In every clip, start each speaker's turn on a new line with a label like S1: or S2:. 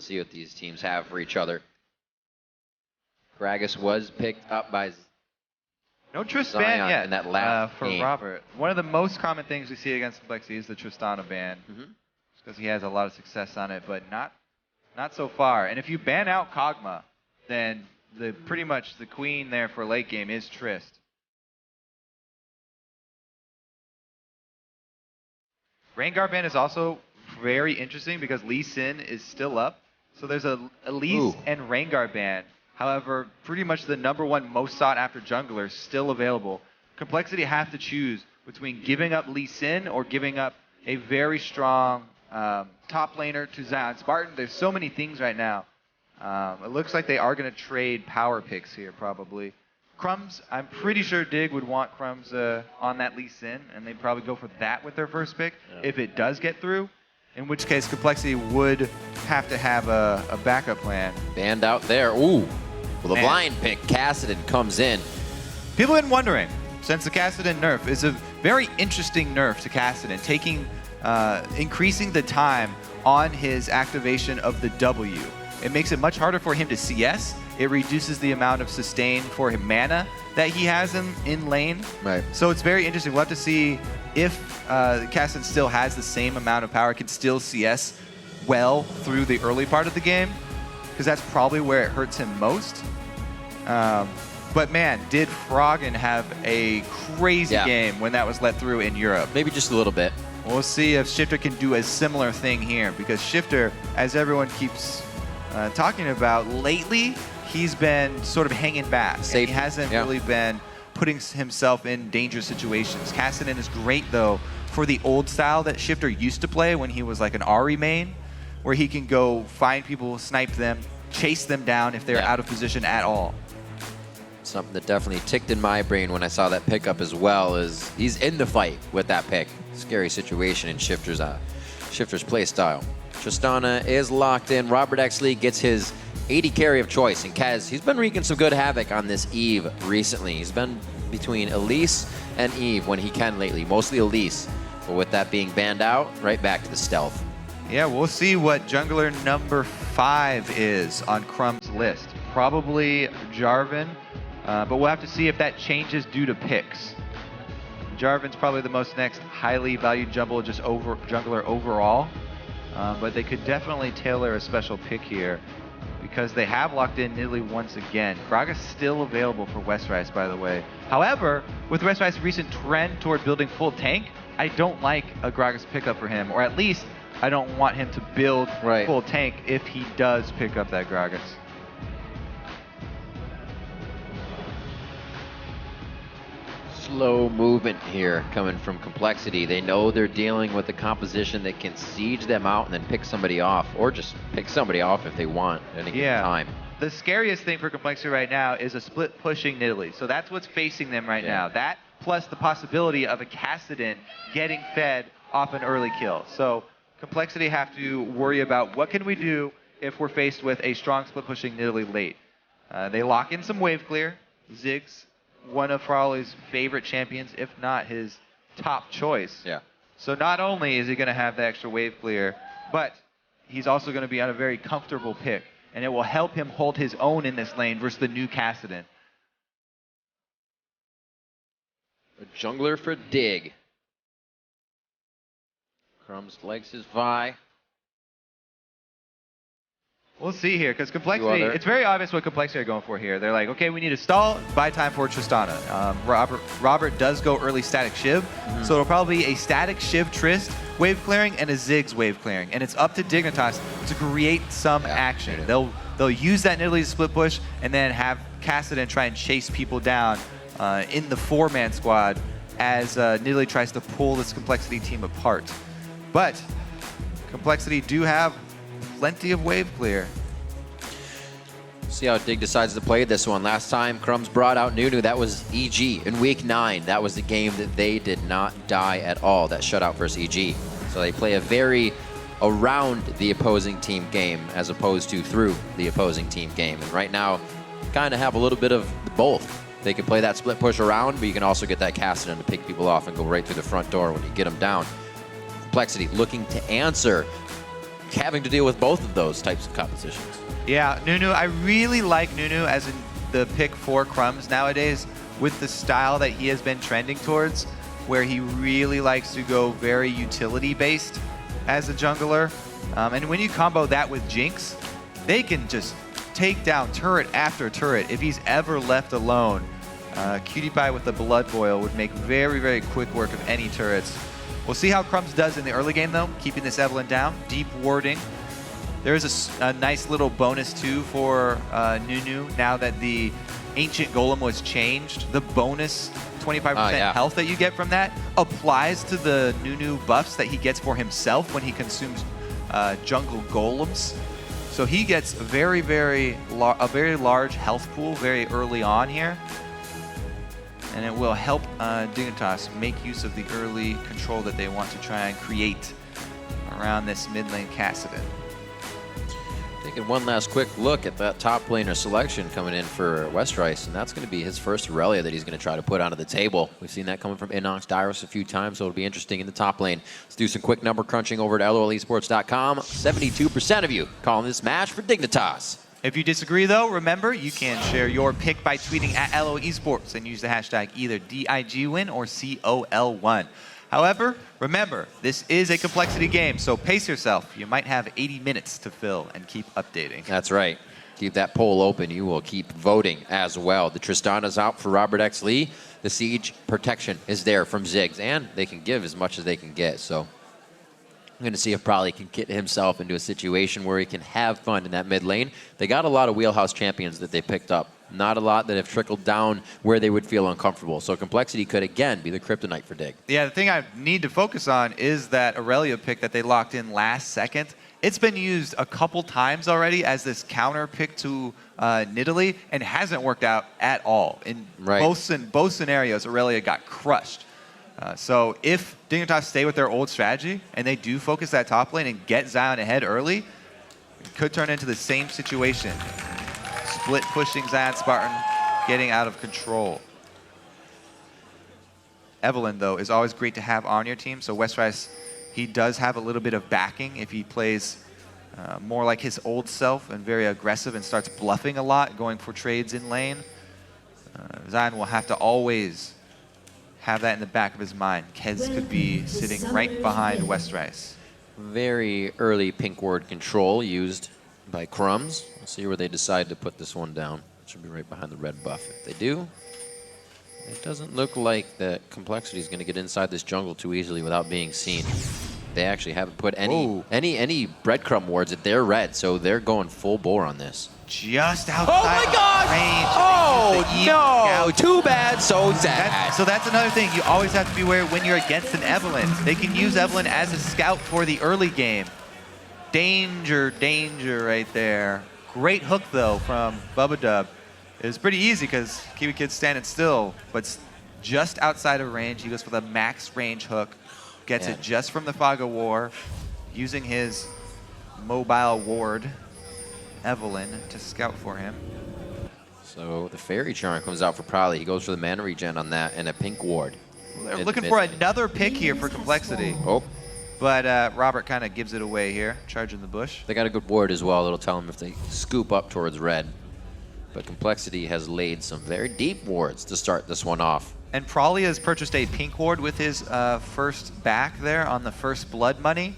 S1: Let's see what these teams have for each other. Gragas was picked up by
S2: no Trist
S1: Zion
S2: ban yet
S1: in that last
S2: for
S1: game.
S2: Robert. One of the most common things we see against compLexity is the Tristana ban. Because he has a lot of success on it, but not so far. And if you ban out Kog'Maw, then pretty much the queen there for late game is Trist. Rengar ban is also very interesting because Lee Sin is still up. So there's a Elise and Rengar ban. However, pretty much the #1 most sought after jungler still available. compLexity have to choose between giving up Lee Sin or giving up a very strong top laner to ZionSpartan. There's so many things right now. It looks like they are going to trade power picks here probably. Crumbzz, I'm pretty sure Dig would want Crumbzz on that Lee Sin, and they'd probably go for that with their first pick if it does get through. In which case, compLexity would have to have a backup plan.
S1: Banned out there. Ooh, with a blind pick, Kassadin comes in.
S2: People have been wondering, since the Kassadin nerf is a very interesting nerf to Kassadin, increasing the time on his activation of the W. It makes it much harder for him to CS. It reduces the amount of sustain for him mana that he has in lane.
S1: Right.
S2: So it's very interesting. We'll have to see if Kassadin still has the same amount of power, can still CS well through the early part of the game, because that's probably where it hurts him most. But man, did Froggen have a crazy game when that was let through in Europe.
S1: Maybe just a little bit.
S2: We'll see if Shiphtur can do a similar thing here, because Shiphtur, as everyone keeps talking about lately, he's been sort of hanging back. And he hasn't really been putting himself in dangerous situations. Kassadin is great, though, for the old style that Shiphtur used to play when he was like an Ahri main, where he can go find people, snipe them, chase them down if they're out of position at all.
S1: Something that definitely ticked in my brain when I saw that pickup as well is he's in the fight with that pick. Scary situation in Shiphtur's play style. Tristana is locked in. RobertxLEE gets his AD carry of choice, and Kez, he's been wreaking some good havoc on this Eve recently. He's been between Elise and Eve when he can lately, mostly Elise. But with that being banned out, right back to the stealth.
S2: Yeah, we'll see what jungler #5 is on Crumb's list. Probably Jarvan, but we'll have to see if that changes due to picks. Jarvan's probably the most next highly valued jungler overall, but they could definitely tailor a special pick here because they have locked in Nidalee once again. Gragas still available for Westrice, by the way. However, with Westrice's recent trend toward building full tank, I don't like a Gragas pickup for him, or at least I don't want him to build full tank if he does pick up that Gragas.
S1: Slow movement here coming from compLexity. They know they're dealing with a composition that can siege them out and then pick somebody off, or just pick somebody off if they want at any given time.
S2: The scariest thing for compLexity right now is a split pushing Nidalee. So that's what's facing them right now. That plus the possibility of a Kassadin getting fed off an early kill. So compLexity have to worry about what can we do if we're faced with a strong split pushing Nidalee late. They lock in some wave clear. Ziggs, one of Prolly's favorite champions, if not his top choice. So not only is he going to have the extra wave clear, but he's also going to be on a very comfortable pick, and it will help him hold his own in this lane versus the new Kassadin.
S1: A jungler for Dig. Crumbzz likes his Vi.
S2: We'll see here, because compLexity, it's very obvious what compLexity are going for here. They're like, okay, we need to stall, buy time for Tristana. Robert does go early static Shiv, so it'll probably be a static Shiv Trist wave clearing and a Ziggs wave clearing. And it's up to Dignitas to create some action. They'll use that Nidalee split push and then have Kassadin try and chase people down in the 4-man squad as Nidalee tries to pull this compLexity team apart. But compLexity do have plenty of wave clear.
S1: See how Dig decides to play this one. Last time Crumbzz brought out Nunu, that was EG in week 9. That was the game that they did not die at all, that shutout versus EG. So they play a very around the opposing team game as opposed to through the opposing team game. And right now, kind of have a little bit of both. They can play that split push around, but you can also get that Kassadin to pick people off and go right through the front door when you get them down. compLexity looking to answer. having to deal with both of those types of compositions.
S2: Yeah, Nunu, I really like Nunu as in the pick for Crumbzz nowadays with the style that he has been trending towards, where he really likes to go very utility-based as a jungler. And when you combo that with Jinx, they can just take down turret after turret. If he's ever left alone, KiWiKiD with the Blood Boil would make very, very quick work of any turrets. We'll see how Crumbzz does in the early game, though, keeping this Evelyn down, deep warding. There is a nice little bonus, too, for Nunu now that the Ancient Golem was changed. The bonus 25% health that you get from that applies to the Nunu buffs that he gets for himself when he consumes jungle golems. So he gets a very large health pool very early on here. And it will help Dignitas make use of the early control that they want to try and create around this mid lane Kassadin.
S1: Taking one last quick look at that top laner selection coming in for Westrice, and that's going to be his first Irelia that he's going to try to put onto the table. We've seen that coming from Imaqtpie a few times, so it'll be interesting in the top lane. Let's do some quick number crunching over at LOLesports.com. 72% of you calling this match for Dignitas.
S2: If you disagree, though, remember, you can share your pick by tweeting at LOEsports and use the hashtag either DIGWin or COL1. However, remember, this is a compLexity game, so pace yourself. You might have 80 minutes to fill and keep updating.
S1: That's right. Keep that poll open. You will keep voting as well. The Tristana's out for RobertxLEE. The siege protection is there from Ziggs, and they can give as much as they can get. So I'm going to see if Prolly can get himself into a situation where he can have fun in that mid lane. They got a lot of wheelhouse champions that they picked up. Not a lot that have trickled down where they would feel uncomfortable. So compLexity could, again, be the kryptonite for Dig.
S2: Yeah, the thing I need to focus on is that Irelia pick that they locked in last second. It's been used a couple times already as this counter pick to Nidalee and hasn't worked out at all. In both scenarios, Irelia got crushed. So if Dignitas stay with their old strategy and they do focus that top lane and get Zion ahead early, it could turn into the same situation. Split pushing ZionSpartan, getting out of control. Evelyn, though, is always great to have on your team. So Westrice, he does have a little bit of backing if he plays more like his old self and very aggressive and starts bluffing a lot, going for trades in lane. Zion will have to always have that in the back of his mind. Kez could be sitting right behind Westrice.
S1: Very early pink ward control used by Crumbzz. We'll see where they decide to put this one down. It should be right behind the red buff. If they do, it doesn't look like that compLexity is going to get inside this jungle too easily without being seen. They actually haven't put any breadcrumb wards at their red, so they're going full bore on this.
S2: Just outside range.
S1: Oh, no. Too bad, so sad.
S2: So that's another thing. You always have to be aware when you're against an Evelyn. They can use Evelyn as a scout for the early game. Danger, danger right there. Great hook, though, from Bubbadub. It was pretty easy because KiWiKiD's standing still, but just outside of range. He goes for the max range hook. Gets it just from the Fog of War, using his mobile ward, Evelyn, to scout for him.
S1: So the Fairy Charm comes out for Prolly. He goes for the mana regen on that and a pink ward.
S2: They're looking for another pick here for compLexity.
S1: Oh.
S2: But Robert kind of gives it away here, charging the bush.
S1: They got a good ward as well. It'll tell them if they scoop up towards red. But compLexity has laid some very deep wards to start this one off.
S2: And Prolly has purchased a pink ward with his first back there on the first blood money.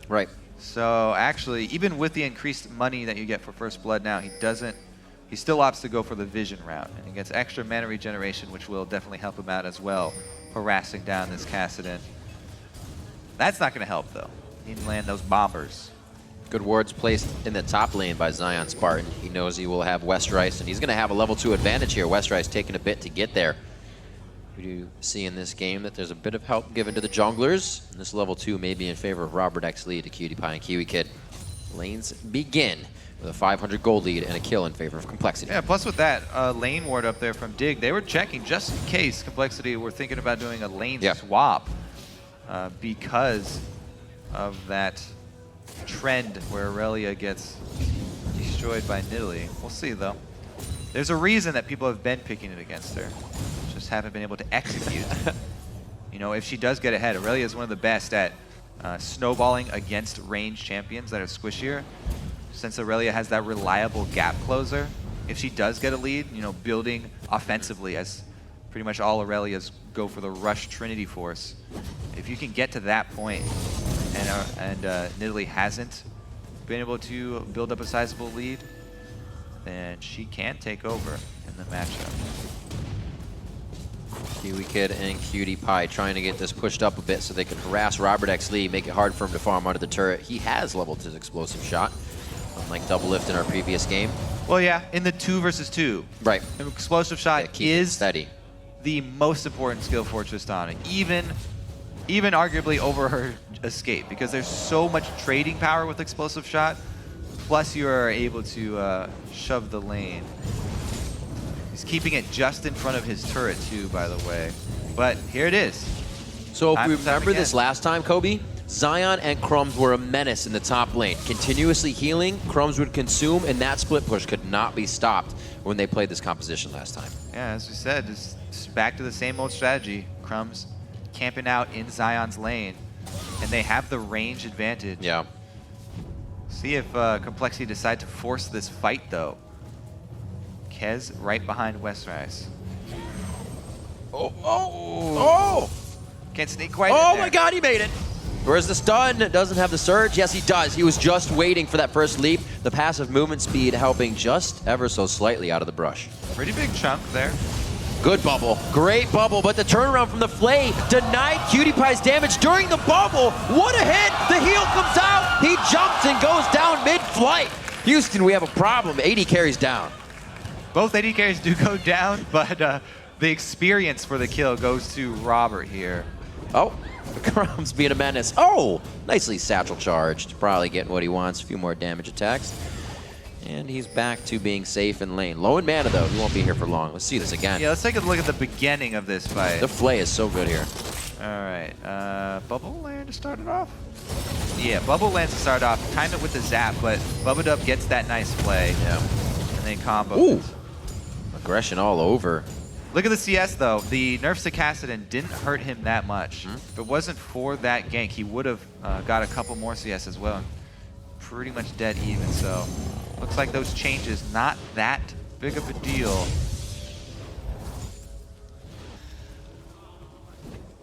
S1: Right.
S2: So actually, even with the increased money that you get for first blood now, he still opts to go for the vision route. And he gets extra mana regeneration, which will definitely help him out as well, harassing down this Kassadin. That's not going to help, though. He need to land those bombers.
S1: Good wards placed in the top lane by ZionSpartan. He knows he will have Westrice, and he's going to have a level 2 advantage here. Westrice taking a bit to get there. We do see in this game that there's a bit of help given to the junglers. And this level 2 may be in favor of RobertxLEE to PewDiePie and KiWiKiD. Lanes begin with a 500 gold lead and a kill in favor of compLexity.
S2: Yeah, plus with that lane ward up there from Dig, they were checking just in case compLexity were thinking about doing a lane swap because of that trend where Irelia gets destroyed by Nidalee. We'll see, though. There's a reason that people have been picking it against her. Just haven't been able to execute. You know, if she does get ahead, Irelia is one of the best at snowballing against range champions that are squishier. Since Irelia has that reliable gap closer, if she does get a lead, you know, building offensively, as pretty much all Irelias go for the rush Trinity Force. If you can get to that point, and Nidalee hasn't been able to build up a sizable lead, then she can take over in the matchup.
S1: KiWiKiD and QtPie trying to get this pushed up a bit so they can harass RobertxLEE, make it hard for him to farm under the turret. He has leveled his explosive shot, unlike double lift in our previous game.
S2: Well, yeah, in the 2 versus 2.
S1: Right.
S2: An explosive shot is
S1: steady.
S2: The most important skill for Tristana, even arguably over her escape, because there's so much trading power with explosive shot, plus you are able to shove the lane. He's keeping it just in front of his turret too, by the way. But here it is.
S1: So if we remember this last time, Kobe, Zion and Crumbzz were a menace in the top lane. Continuously healing, Crumbzz would consume, and that split push could not be stopped when they played this composition last time.
S2: Yeah, as we said, just back to the same old strategy. Crumbzz camping out in Zion's lane, and they have the range advantage.
S1: Yeah.
S2: See if compLexity decide to force this fight, though. Kez right behind Westrice.
S1: Oh!
S2: Can't sneak quite in
S1: Oh
S2: there.
S1: my god, he made it! Where's the stun? Doesn't have the surge? Yes, he does. He was just waiting for that first leap. The passive movement speed helping just ever so slightly out of the brush.
S2: Pretty big chunk there.
S1: Good bubble. Great bubble, but the turnaround from the Flay denied QtPie's damage during the bubble. What a hit! The heal comes out. He jumps and goes down mid-flight. Houston, we have a problem. AD carries down.
S2: Both AD carries do go down, but the experience for the kill goes to Robert here.
S1: Oh, Crumbzz being a menace. Oh, nicely satchel charged. Probably getting what he wants. A few more damage attacks. And he's back to being safe in lane. Low in mana, though. He won't be here for long. Let's see this again.
S2: Yeah, let's take a look at the beginning of this fight.
S1: The Flay is so good here.
S2: All right. Bubble land to start it off? Yeah, Bubble land to start off. Time it with the zap, but Bubbadub gets that nice play.
S1: Yeah.
S2: And then combo.
S1: Ooh. Aggression all over.
S2: Look at the CS, though. The nerfs to Kassadin didn't hurt him that much. If it wasn't for that gank, he would have got a couple more CS as well. Pretty much dead even, so looks like those changes, not that big of a deal.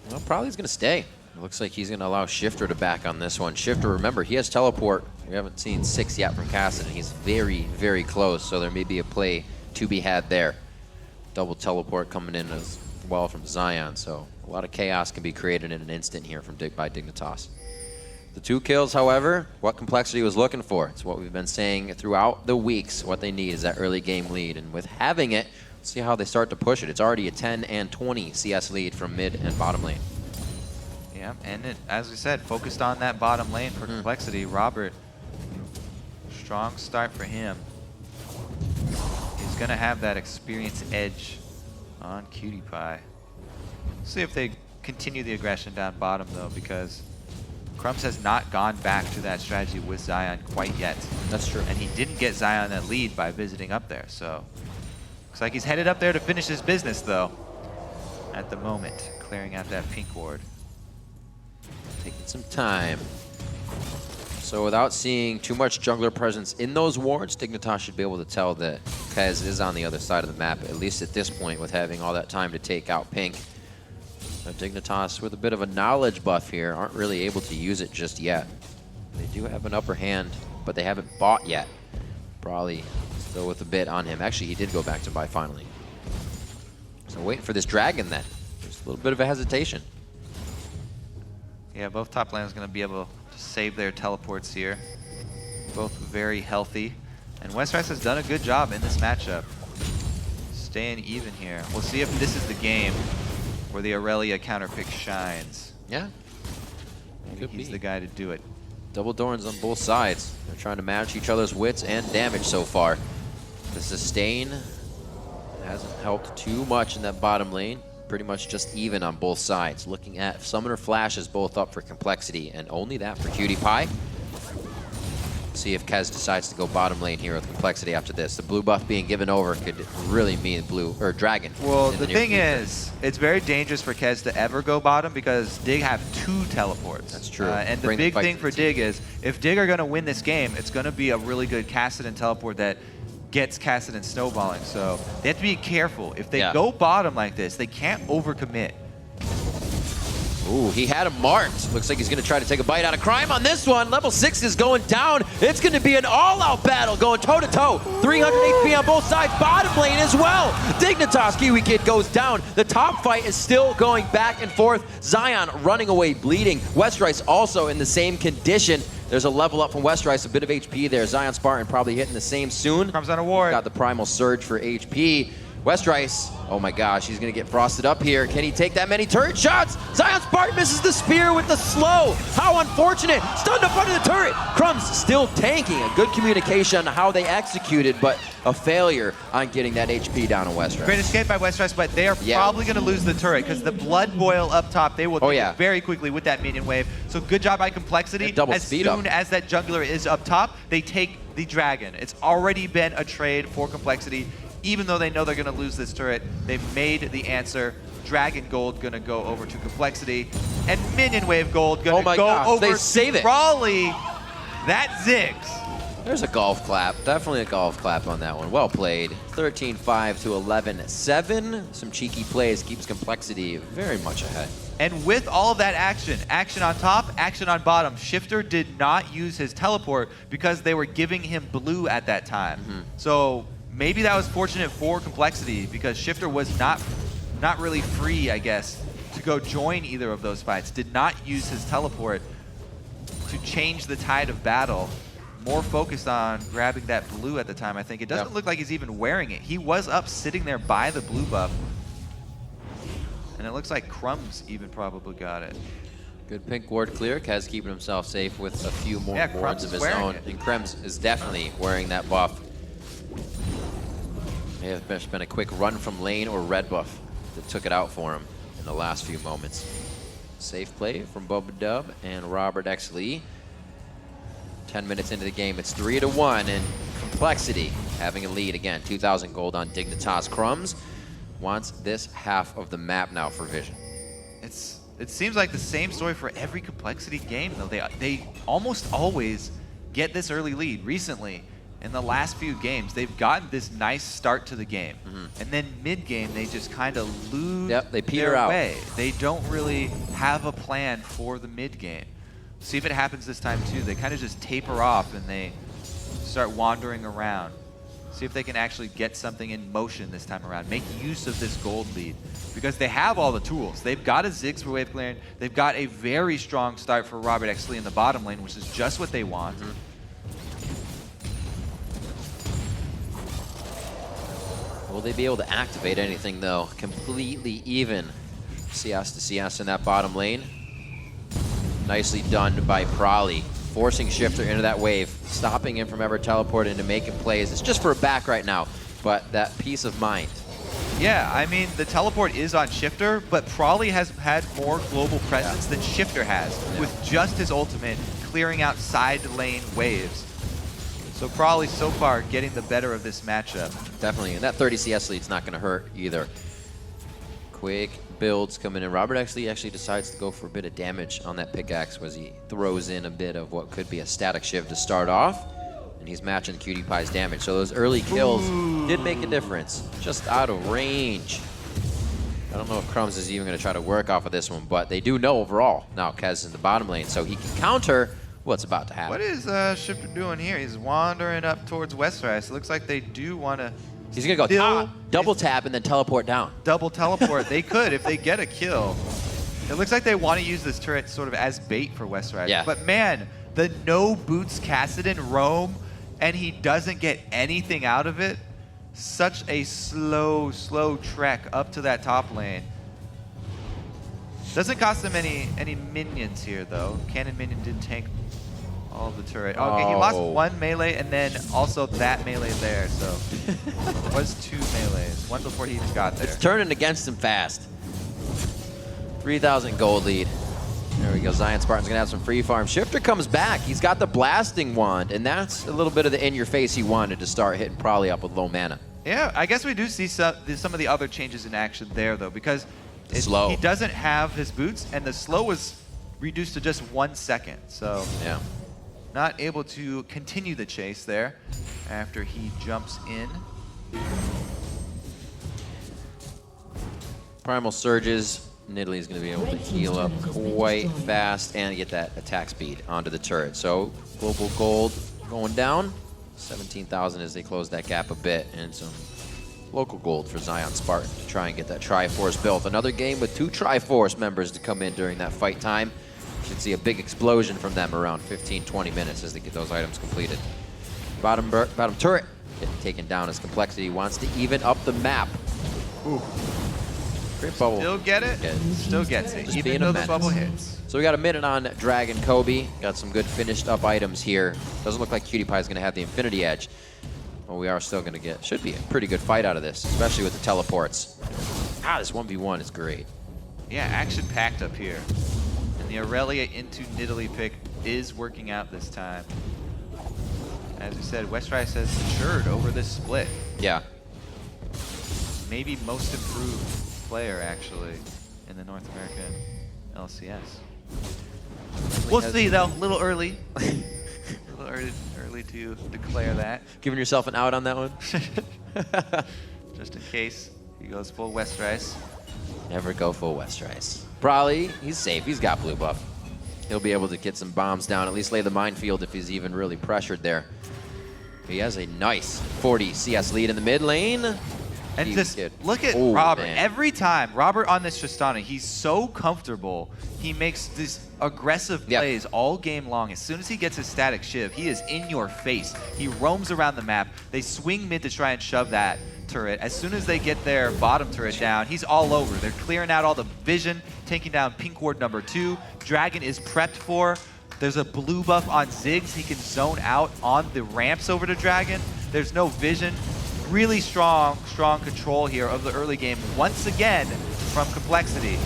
S1: Well, probably he's going to stay. It looks like he's going to allow Shiphtur to back on this one. Shiphtur, remember, he has teleport. We haven't seen 6 yet from Kassadin. He's very, very close, so there may be a play to be had there. Double teleport coming in as well from Zion, so a lot of chaos can be created in an instant here by Dignitas. The 2 kills, however, what compLexity was looking for. It's what we've been saying throughout the weeks. What they need is that early game lead, and with having it, let's see how they start to push it. It's already a 10 and 20 CS lead from mid and bottom lane.
S2: Yeah, and as we said, focused on that bottom lane for compLexity. Robert, strong start for him. He's going to have that experience edge on QtPie. See if they continue the aggression down bottom, though, because Crumbzz has not gone back to that strategy with Zion quite yet.
S1: That's true.
S2: And he didn't get Zion that lead by visiting up there, so looks like he's headed up there to finish his business, though, at the moment, clearing out that pink ward.
S1: Taking some time. So without seeing too much jungler presence in those wards, Dignitas should be able to tell that Kez is on the other side of the map, at least at this point, with having all that time to take out pink. But Dignitas, with a bit of a knowledge buff here, aren't really able to use it just yet. They do have an upper hand, but they haven't bought yet. Prolly still with a bit on him. Actually, he did go back to buy finally. So waiting for this dragon then. There's a little bit of a hesitation.
S2: Yeah, both top laners going to be able to save their teleports here. Both very healthy. And Westrice has done a good job in this matchup. Staying even here. We'll see if this is the game where the Irelia counterpick shines.
S1: Yeah.
S2: Maybe he's the guy to do it.
S1: Double Dorns on both sides. They're trying to match each other's wits and damage so far. The sustain hasn't helped too much in that bottom lane. Pretty much just even on both sides. Looking at Summoner flashes both up for compLexity, and only that for QtPie. See if KiWiKiD decides to go bottom lane here with compLexity after this. The blue buff being given over could really mean blue or dragon.
S2: Well, the thing is, it's very dangerous for KiWiKiD to ever go bottom because Dig have 2 teleports.
S1: That's true.
S2: And the big thing for Dig is, if Dig are going to win this game, it's going to be a really good Kassadin teleport that gets Kassadin snowballing. So they have to be careful. If they go bottom like this, they can't overcommit.
S1: Ooh, he had him marked. Looks like he's going to try to take a bite out of Crime on this one. Level 6 is going down. It's going to be an all-out battle going toe-to-toe. 300 HP on both sides. Bottom lane as well. Dignitas KiWiKiD goes down. The top fight is still going back and forth. Zion running away bleeding. Westrice also in the same condition. There's a level up from Westrice, a bit of HP there. ZionSpartan probably hitting the same soon.
S2: Comes on a ward.
S1: Got the primal surge for HP. Westrice, oh my gosh, he's gonna get frosted up here. Can he take that many turret shots? ZionSpartan misses the spear with the slow. How unfortunate. Stunned up under the turret. Crumbzz still tanking. A good communication on how they executed, but a failure on getting that HP down on Westrice.
S2: Great escape by Westrice, but they are probably gonna lose the turret because the blood boil up top, they will take it very quickly with that minion wave. So good job by compLexity. As soon as that jungler is up top, they take the dragon. It's already been a trade for compLexity. Even though they know they're going to lose this turret, they've made the answer. Dragon gold going to go over to compLexity. And minion wave gold going to go over to Prolly. That's Ziggs.
S1: There's a golf clap. Definitely a golf clap on that one. Well played. 13-5 to 11-7. Some cheeky plays keeps compLexity very much ahead.
S2: And with all of that action on top, action on bottom, Shiphtur did not use his teleport because they were giving him blue at that time. So maybe that was fortunate for compLexity because Shiphtur was not really free, I guess, to go join either of those fights. Did not use his teleport to change the tide of battle. More focused on grabbing that blue at the time, I think. It doesn't look like he's even wearing it. He was up sitting there by the blue buff. And it looks like Crumbzz even probably got it.
S1: Good pink ward clear. KiWiKiD keeping himself safe with a few more wards of his own. And Crumbzz is definitely wearing that buff. May have been a quick run from lane or red buff that took it out for him in the last few moments. Safe play from Bubbadub and RobertxLEE. 10 minutes into the game, it's 3-1, and compLexity having a lead again. 2,000 gold on Dignitas. Crumbzz wants this half of the map now for Vision.
S2: It seems like the same story for every compLexity game, though. They almost always get this early lead. Recently, in the last few games, they've gotten this nice start to the game. And then mid-game, they just kind of lose
S1: they peter out.
S2: way. They don't really have a plan for the mid-game. See if it happens this time, too. They kind of just taper off, and they start wandering around. See if they can actually get something in motion this time around. Make use of this gold lead. Because they have all the tools. They've got a Ziggs for wave clearing. They've got a very strong start for RobertxLEE in the bottom lane, which is just what they want.
S1: Will they be able to activate anything, though? Completely even. CS to CS in that bottom lane. Nicely done by Prolly, forcing Shiphtur into that wave, stopping him from ever teleporting to making plays. It's just for a back right now, but that peace of mind.
S2: Yeah, I mean, the teleport is on Shiphtur, but Prolly has had more global presence than Shiphtur has, with just his ultimate clearing out side lane waves. So Prolly so far getting the better of this matchup.
S1: Definitely, and that 30 CS lead's not going to hurt either. Quick builds coming in. RobertxLEE actually decides to go for a bit of damage on that pickaxe as he throws in a bit of what could be a static shiv to start off. And he's matching PewDiePie's damage. So those early kills did make a difference. Just out of range. I don't know if Crumbzz is even going to try to work off of this one, but they do know overall. Now KiWiKiD's in the bottom lane, so he can counter what's about to happen.
S2: What is Shiphtur doing here? He's wandering up towards Westrice. It looks like they do want to...
S1: He's going to go top, double tap, and then teleport down.
S2: Double teleport. They could if they get a kill. It looks like they want to use this turret sort of as bait for Westrice.
S1: Yeah.
S2: But man, the no boots Kassadin roam, and he doesn't get anything out of it. Such a slow trek up to that top lane. Doesn't cost them any minions here, though. Cannon minion did tank all of the turret. Okay, he lost one melee and then also that melee there, so it was 2 melees. One before he even got there.
S1: It's turning against him fast. 3,000 gold lead. There we go. ZionSpartan's gonna have some free farm. Shiphtur comes back. He's got the blasting wand, and that's a little bit of the in-your-face he wanted to start hitting Prolly up with low mana.
S2: Yeah, I guess we do see some of the other changes in action there, though, because
S1: slow.
S2: He doesn't have his boots, and the slow was reduced to just 1 second. So
S1: yeah,
S2: not able to continue the chase there after he jumps in.
S1: Primal Surges. Nidalee's going to be able to heal up quite fast and get that attack speed onto the turret. So global gold going down. 17,000 as they close that gap a bit, and some local gold for ZionSpartan to try and get that Triforce built. Another game with 2 Triforce members to come in during that fight time. Should see a big explosion from them around 15-20 minutes as they get those items completed. Bottom turret getting taken down as compLexity wants to even up the map. Ooh. Great bubble.
S2: Still get it? Still gets it, even though the bubble hits.
S1: So we got a minute on Dragon Kobe. Got some good finished up items here. Doesn't look like KiWiKiD is going to have the Infinity Edge. But we are still going to get, should be a pretty good fight out of this, especially with the teleports. This 1v1 is great.
S2: Yeah, action-packed up here. And the Irelia into Nidalee pick is working out this time. As we said, Westrice has matured over this split.
S1: Yeah.
S2: Maybe most improved player, actually, in the North American LCS. We'll see, though. A little early. A little early to declare that.
S1: Giving yourself an out on that one?
S2: Just in case he goes full Westrice.
S1: Never go full Westrice. Prolly, he's safe. He's got blue buff. He'll be able to get some bombs down, at least lay the minefield if he's even really pressured there. He has a nice 40 CS lead in the mid lane.
S2: And just look at Robert.
S1: Man.
S2: Every time, Robert on this Tristana, he's so comfortable. He makes these aggressive plays all game long. As soon as he gets his static shiv, he is in your face. He roams around the map. They swing mid to try and shove that turret. As soon as they get their bottom turret down, he's all over. They're clearing out all the vision, taking down pink ward number 2. Dragon is prepped for. There's a blue buff on Ziggs. He can zone out on the ramps over to Dragon. There's no vision. Really strong control here of the early game. Once again, from compLexity.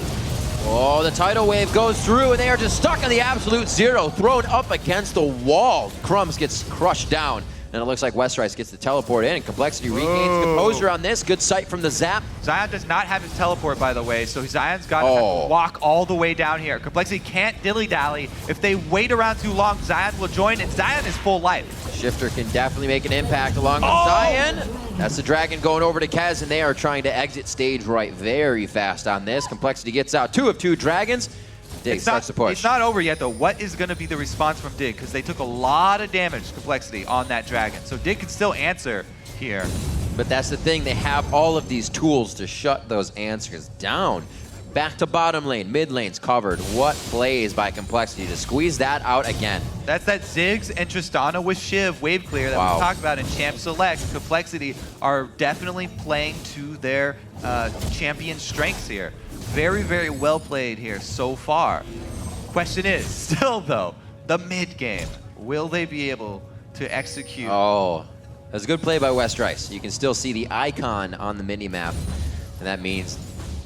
S1: Oh, the tidal wave goes through, and they are just stuck on the absolute zero, thrown up against the wall. Crumbzz gets crushed down, and it looks like Westrice gets the teleport in, and compLexity regains composure on this. Good sight from the zap.
S2: Zion does not have his teleport, by the way, so Zion's got to walk all the way down here. compLexity can't dilly-dally. If they wait around too long, Zion will join, and Zion is full life.
S1: Shiphtur can definitely make an impact along with Zion. That's the Dragon going over to Kaz, and they are trying to exit stage right very fast on this. compLexity gets out 2 of 2 Dragons. Dig starts to push.
S2: It's not over yet, though. What is going to be the response from Dig? Because they took a lot of damage, compLexity, on that Dragon. So Dig can still answer here.
S1: But that's the thing. They have all of these tools to shut those answers down. Back to bottom lane. Mid lane's covered. What plays by compLexity to squeeze that out again?
S2: That's that Ziggs and Tristana with Shiv wave clear that we talked about in Champ Select. compLexity are definitely playing to their champion strengths here. Very, very well played here so far. Question is, still though, the mid game. Will they be able to execute?
S1: Oh, that's a good play by Westrice. You can still see the icon on the mini-map, and that means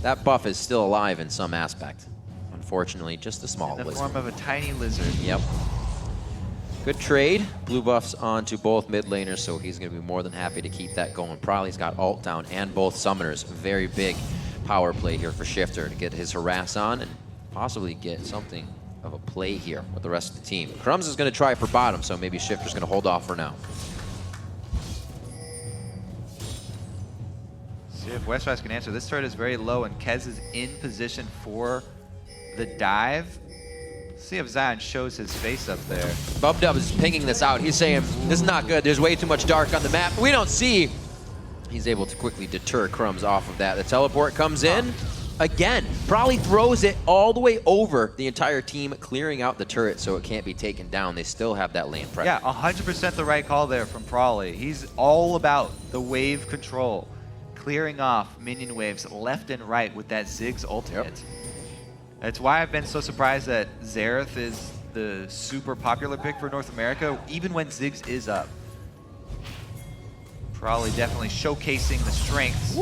S1: that buff is still alive in some aspect. Unfortunately, just a small lizard.
S2: In the form of a tiny lizard.
S1: Yep. Good trade. Blue buffs onto both mid laners, so he's going to be more than happy to keep that going. Prolly's got ult down and both summoners. Very big power play here for Shiphtur to get his harass on and possibly get something of a play here with the rest of the team. Crumbzz is going to try for bottom, so maybe Shiphtur's going to hold off for now.
S2: See if Westrice can answer. This turret is very low, and Kez is in position for the dive. See if Zion shows his face up there.
S1: Bubbadub is pinging this out. He's saying, this is not good. There's way too much dark on the map. We don't see. He's able to quickly deter Crumbzz off of that. The teleport comes in. Again, Prolly throws it all the way over the entire team, clearing out the turret so it can't be taken down. They still have that lane pressure.
S2: Yeah, 100% the right call there from Prolly. He's all about the wave control, clearing off minion waves left and right with that Ziggs ultimate.
S1: Yep.
S2: That's why I've been so surprised that Xerath is the super popular pick for North America, even when Ziggs is up. Prolly definitely showcasing the strengths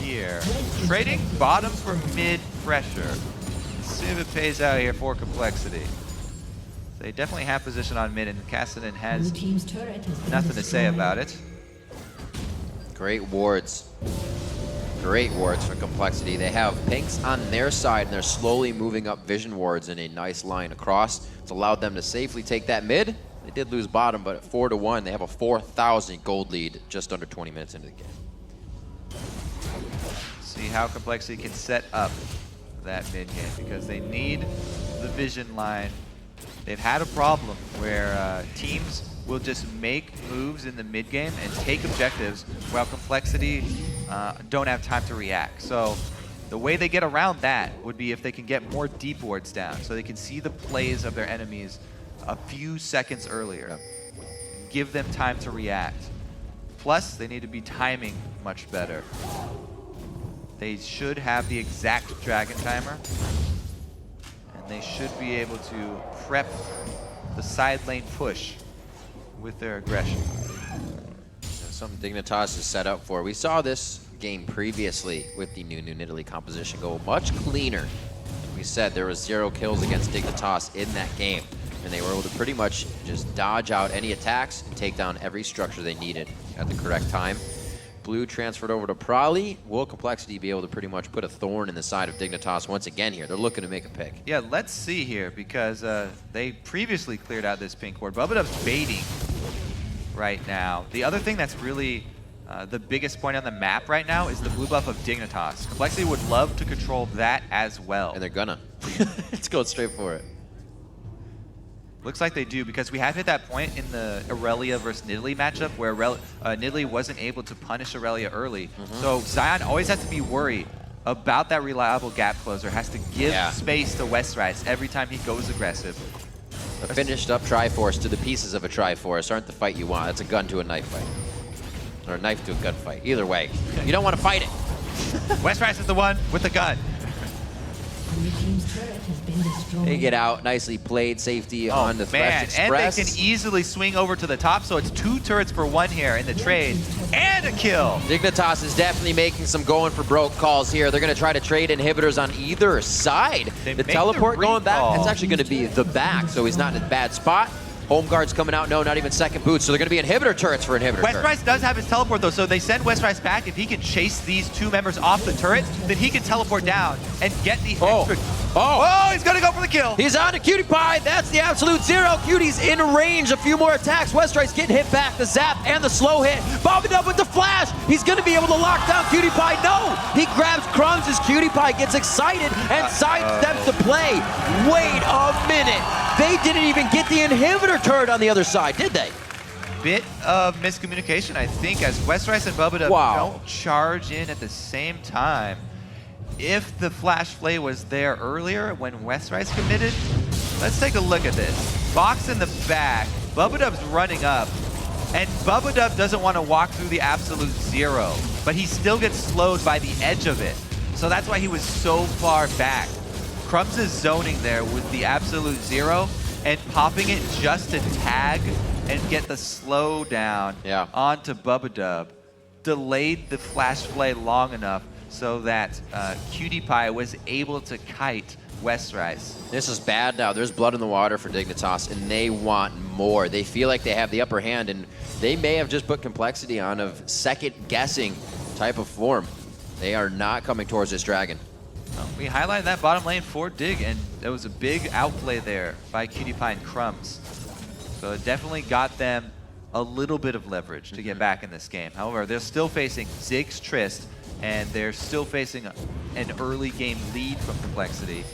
S2: here. Trading bottom for mid pressure. Let's see if it pays out here for compLexity. They definitely have position on mid, and Kassadin has nothing to say about it.
S1: Great wards. Great wards for compLexity. They have pinks on their side, and they're slowly moving up vision wards in a nice line across. It's allowed them to safely take that mid. They did lose bottom, but at 4-1, they have a 4,000 gold lead just under 20 minutes into the game.
S2: See how compLexity can set up that mid game, because they need the vision line. They've had a problem where teams will just make moves in the mid game and take objectives while compLexity don't have time to react. So the way they get around that would be if they can get more deep wards down, so they can see the plays of their enemies a few seconds earlier. Give them time to react. Plus, they need to be timing much better. They should have the exact dragon timer, and they should be able to prep the side lane push with their aggression.
S1: Something Dignitas is set up for. We saw this game previously with the Nunu Nidalee composition go much cleaner. We said there was 0 kills against Dignitas in that game, and they were able to pretty much just dodge out any attacks and take down every structure they needed at the correct time. Blue transferred over to Prolly. Will compLexity be able to pretty much put a thorn in the side of Dignitas once again here? They're looking to make a pick.
S2: Yeah, let's see here, because they previously cleared out this pink ward. Bubbadub's baiting right now. The other thing that's really the biggest point on the map right now is the blue buff of Dignitas. compLexity would love to control that as well.
S1: And they're gonna. Let's go straight for it.
S2: Looks like they do, because we have hit that point in the Irelia versus Nidalee matchup where Nidalee wasn't able to punish Irelia early. So Zion always has to be worried about that reliable gap closer, has to give space to Westrice every time he goes aggressive.
S1: A finished up Triforce to the pieces of a Triforce aren't the fight you want. It's a gun to a knife fight. Or a knife to a gun fight. Either way, you don't want to fight it.
S2: Westrice is the one with the gun.
S1: They get out, nicely played, safety on the Thresh Express.
S2: And they can easily swing over to the top, so it's 2 turrets for 1 here in the trade, and a kill.
S1: Dignitas is definitely making some going for broke calls here. They're going to try to trade inhibitors on either side. The teleport going back, that's actually going to be the back, so he's not in a bad spot. Home guard's coming out, no, not even second boots, so they're going to be inhibitor turrets for inhibitor
S2: Westrice does have his teleport, though, so they send Westrice back. If he can chase these 2 members off the turret, then he can teleport down and get the extra. Oh, he's going to go for the kill.
S1: He's on to KiWiKiD. That's the absolute 0. Cuties in range. A few more attacks. Westrice getting hit back. The zap and the slow hit. Bubbadub with the flash. He's going to be able to lock down KiWiKiD. No! He grabs Crumbzz as KiWiKiD gets excited and sidesteps the play. Wait a minute. They didn't even get the inhibitor turret on the other side, did they?
S2: Bit of miscommunication, I think, as Westrice and Bubbadub don't charge in at the same time. If the flash play was there earlier when Westrice committed, let's take a look at this. Box in the back, Bubbadub's running up, and Bubbadub doesn't want to walk through the absolute 0, but he still gets slowed by the edge of it. So that's why he was so far back. Crumbzz is zoning there with the absolute 0 and popping it just to tag and get the slow down onto Bubbadub. Delayed the flash play long enough so that KiWiKiD was able to kite Westrice.
S1: This is bad now. There's blood in the water for Dignitas, and they want more. They feel like they have the upper hand, and they may have just put compLexity on of second-guessing type of form. They are not coming towards this dragon.
S2: We highlighted that bottom lane for Dig, and there was a big outplay there by KiWiKiD and Crumbzz. So it definitely got them a little bit of leverage to get back in this game. However, they're still facing Ziggs Trist, and they're still facing an early game lead from compLexity.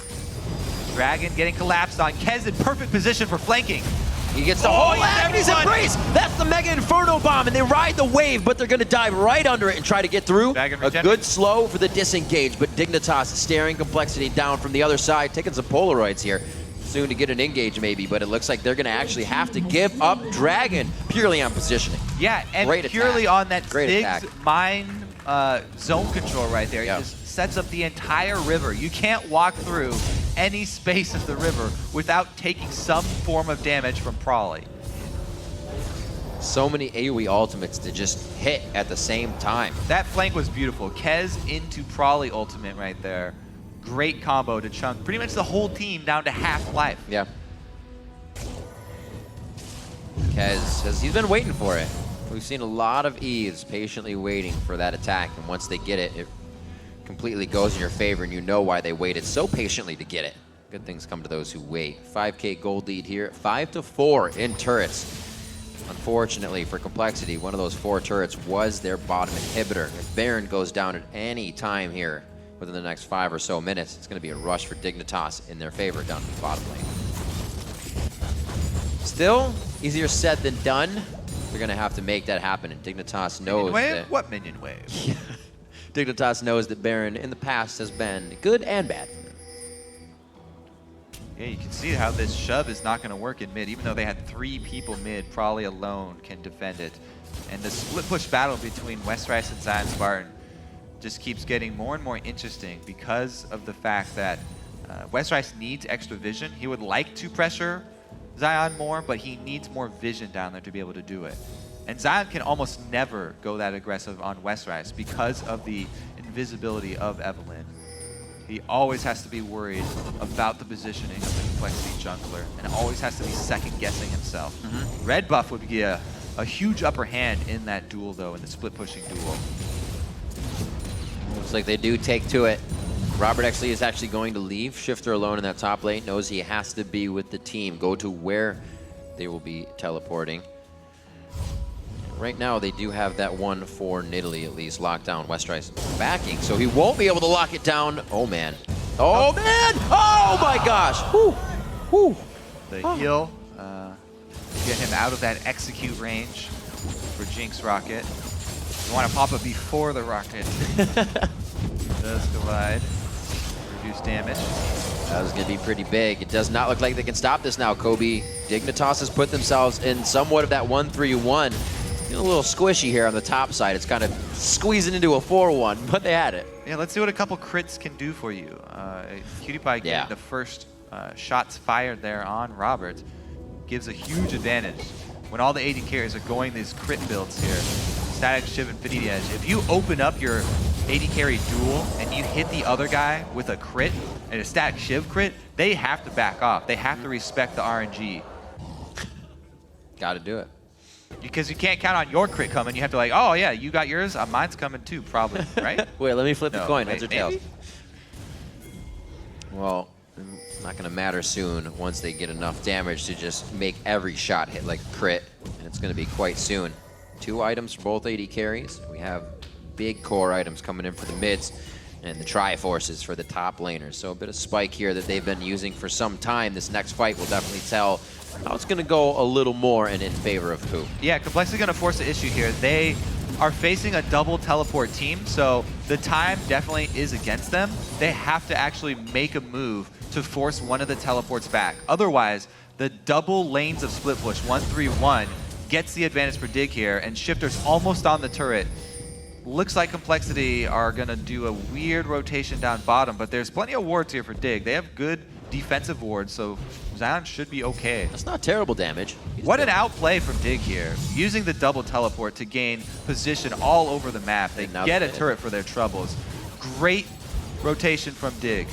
S2: Dragon getting collapsed on. Kez in perfect position for flanking.
S1: He gets the whole Agony's Embrace. That's the Mega Inferno Bomb, and they ride the wave, but they're going to dive right under it and try to get through. A good slow for the disengage, but Dignitas staring compLexity down from the other side, taking some Polaroids here. Soon to get an engage maybe, but it looks like they're going to actually have to give up Dragon purely on positioning.
S2: Yeah, and purely on that Ziggs mine zone control right there. It just sets up the entire river. You can't walk through any space of the river without taking some form of damage from Prolly.
S1: So many AoE ultimates to just hit at the same time.
S2: That flank was beautiful. Kez into Prolly ultimate right there. great combo to chunk pretty much the whole team down to half life.
S1: Yeah. Kez, he's been waiting for it. We've seen a lot of Eves patiently waiting for that attack, and once they get it, it completely goes in your favor, and you know why they waited so patiently to get it. Good things come to those who wait. 5K gold lead here, 5-4 in turrets. Unfortunately for compLexity, one of those 4 turrets was their bottom inhibitor. If Baron goes down at any time here within the next 5 or so minutes, it's going to be a rush for Dignitas in their favor down to the bottom lane. Still, easier said than done. They're going to have to make that happen, and Dignitas knows that...
S2: What minion wave?
S1: Dignitas knows that Baron in the past has been good and bad.
S2: Yeah, you can see how this shove is not going to work in mid. Even though they had 3 people mid, Prolly alone can defend it. And the split push battle between Westrice and ZionSpartan just keeps getting more and more interesting because of the fact that Westrice needs extra vision. He would like to pressure Zion more, but he needs more vision down there to be able to do it. And Zion can almost never go that aggressive on Westrice because of the invisibility of Evelyn. He always has to be worried about the positioning of the compLexity jungler and always has to be second-guessing himself. Red buff would be a huge upper hand in that duel, though, in the split-pushing duel.
S1: Looks like they do take to it. RobertxLEE is actually going to leave Shiphtur alone in that top lane, knows he has to be with the team, go to where they will be teleporting. Right now, they do have that one for Nidalee at least locked down. Westrice backing, so he won't be able to lock it down. Oh, man. Oh, man! Oh, my gosh! Whew. Whew.
S2: The heal, get him out of that execute range for Jinx rocket. You want to pop it before the rocket does collide. Reduce damage.
S1: That was going to be pretty big. It does not look like they can stop this now, Kobe. Dignitas has put themselves in somewhat of that 1-3-1. A little squishy here on the top side. It's kind of squeezing into a 4-1, but they had it.
S2: Yeah, let's see what a couple crits can do for you. KiWiKiD getting the first shots fired there on Robert gives a huge advantage. When all the AD carries are going these crit builds here, Static Shiv, Infinity Edge, if you open up your AD carry duel and you hit the other guy with a crit and a Static Shiv crit, they have to back off. They have to respect the RNG.
S1: Got to do it.
S2: Because you can't count on your crit coming. You have to like, oh yeah, you got yours, mine's coming too, probably, right?
S1: Wait, let me flip the coin, heads or
S2: maybe?
S1: tails. Well, it's not going to matter soon once they get enough damage to just make every shot hit like a crit. And it's going to be quite soon. 2 items for both AD carries. We have big core items coming in for the mids and the Triforces for the top laners. So a bit of spike here that they've been using for some time. This next fight will definitely tell how it's going to go a little more and in favor of who.
S2: Yeah, compLexity going to force the issue here. They are facing a double teleport team, so the time definitely is against them. They have to actually make a move to force one of the teleports back. Otherwise, the double lanes of split push, 1-3-1, gets the advantage for Dig here, and Shiphtur's almost on the turret. Looks like compLexity are going to do a weird rotation down bottom, but there's plenty of wards here for Dig. They have good defensive wards, so Zion should be okay.
S1: That's not terrible damage.
S2: What an outplay from Dig here. Using the double teleport to gain position all over the map. They get a turret for their troubles. Great rotation from Dig.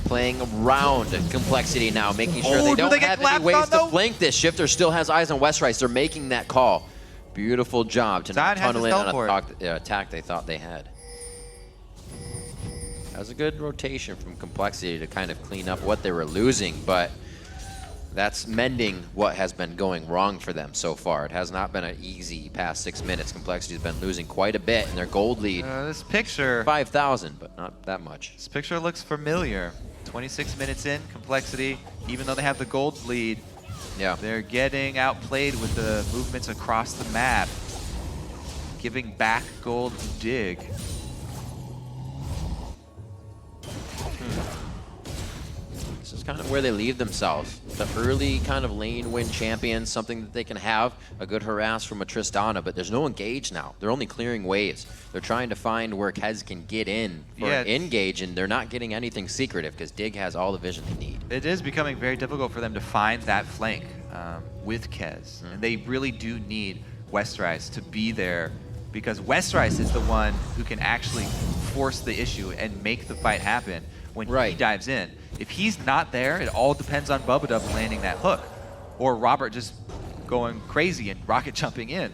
S1: Playing around compLexity now, making sure they don't have any ways to flank this. Shiphtur still has eyes on Westrice. They're making that call. Beautiful job to not tunnel in on an attack they thought they had. That was a good rotation from compLexity to kind of clean up what they were losing, but that's mending what has been going wrong for them so far. It has not been an easy past 6 minutes. compLexity has been losing quite a bit in their gold lead.
S2: This picture...
S1: 5,000, but not that much.
S2: This picture looks familiar. 26 minutes in, compLexity, even though they have the gold lead, they're getting outplayed with the movements across the map, giving back gold to Dig.
S1: This is kind of where they leave themselves. The early kind of lane win champion, something that they can have, a good harass from a Tristana, but there's no engage now. They're only clearing waves. They're trying to find where Kez can get in for an engage, and they're not getting anything secretive because Dig has all the vision they need.
S2: It is becoming very difficult for them to find that flank with Kez. And they really do need Westrice to be there because Westrice is the one who can actually force the issue and make the fight happen when he dives in. If he's not there, it all depends on Bubbadub landing that hook, or Robert just going crazy and rocket jumping in.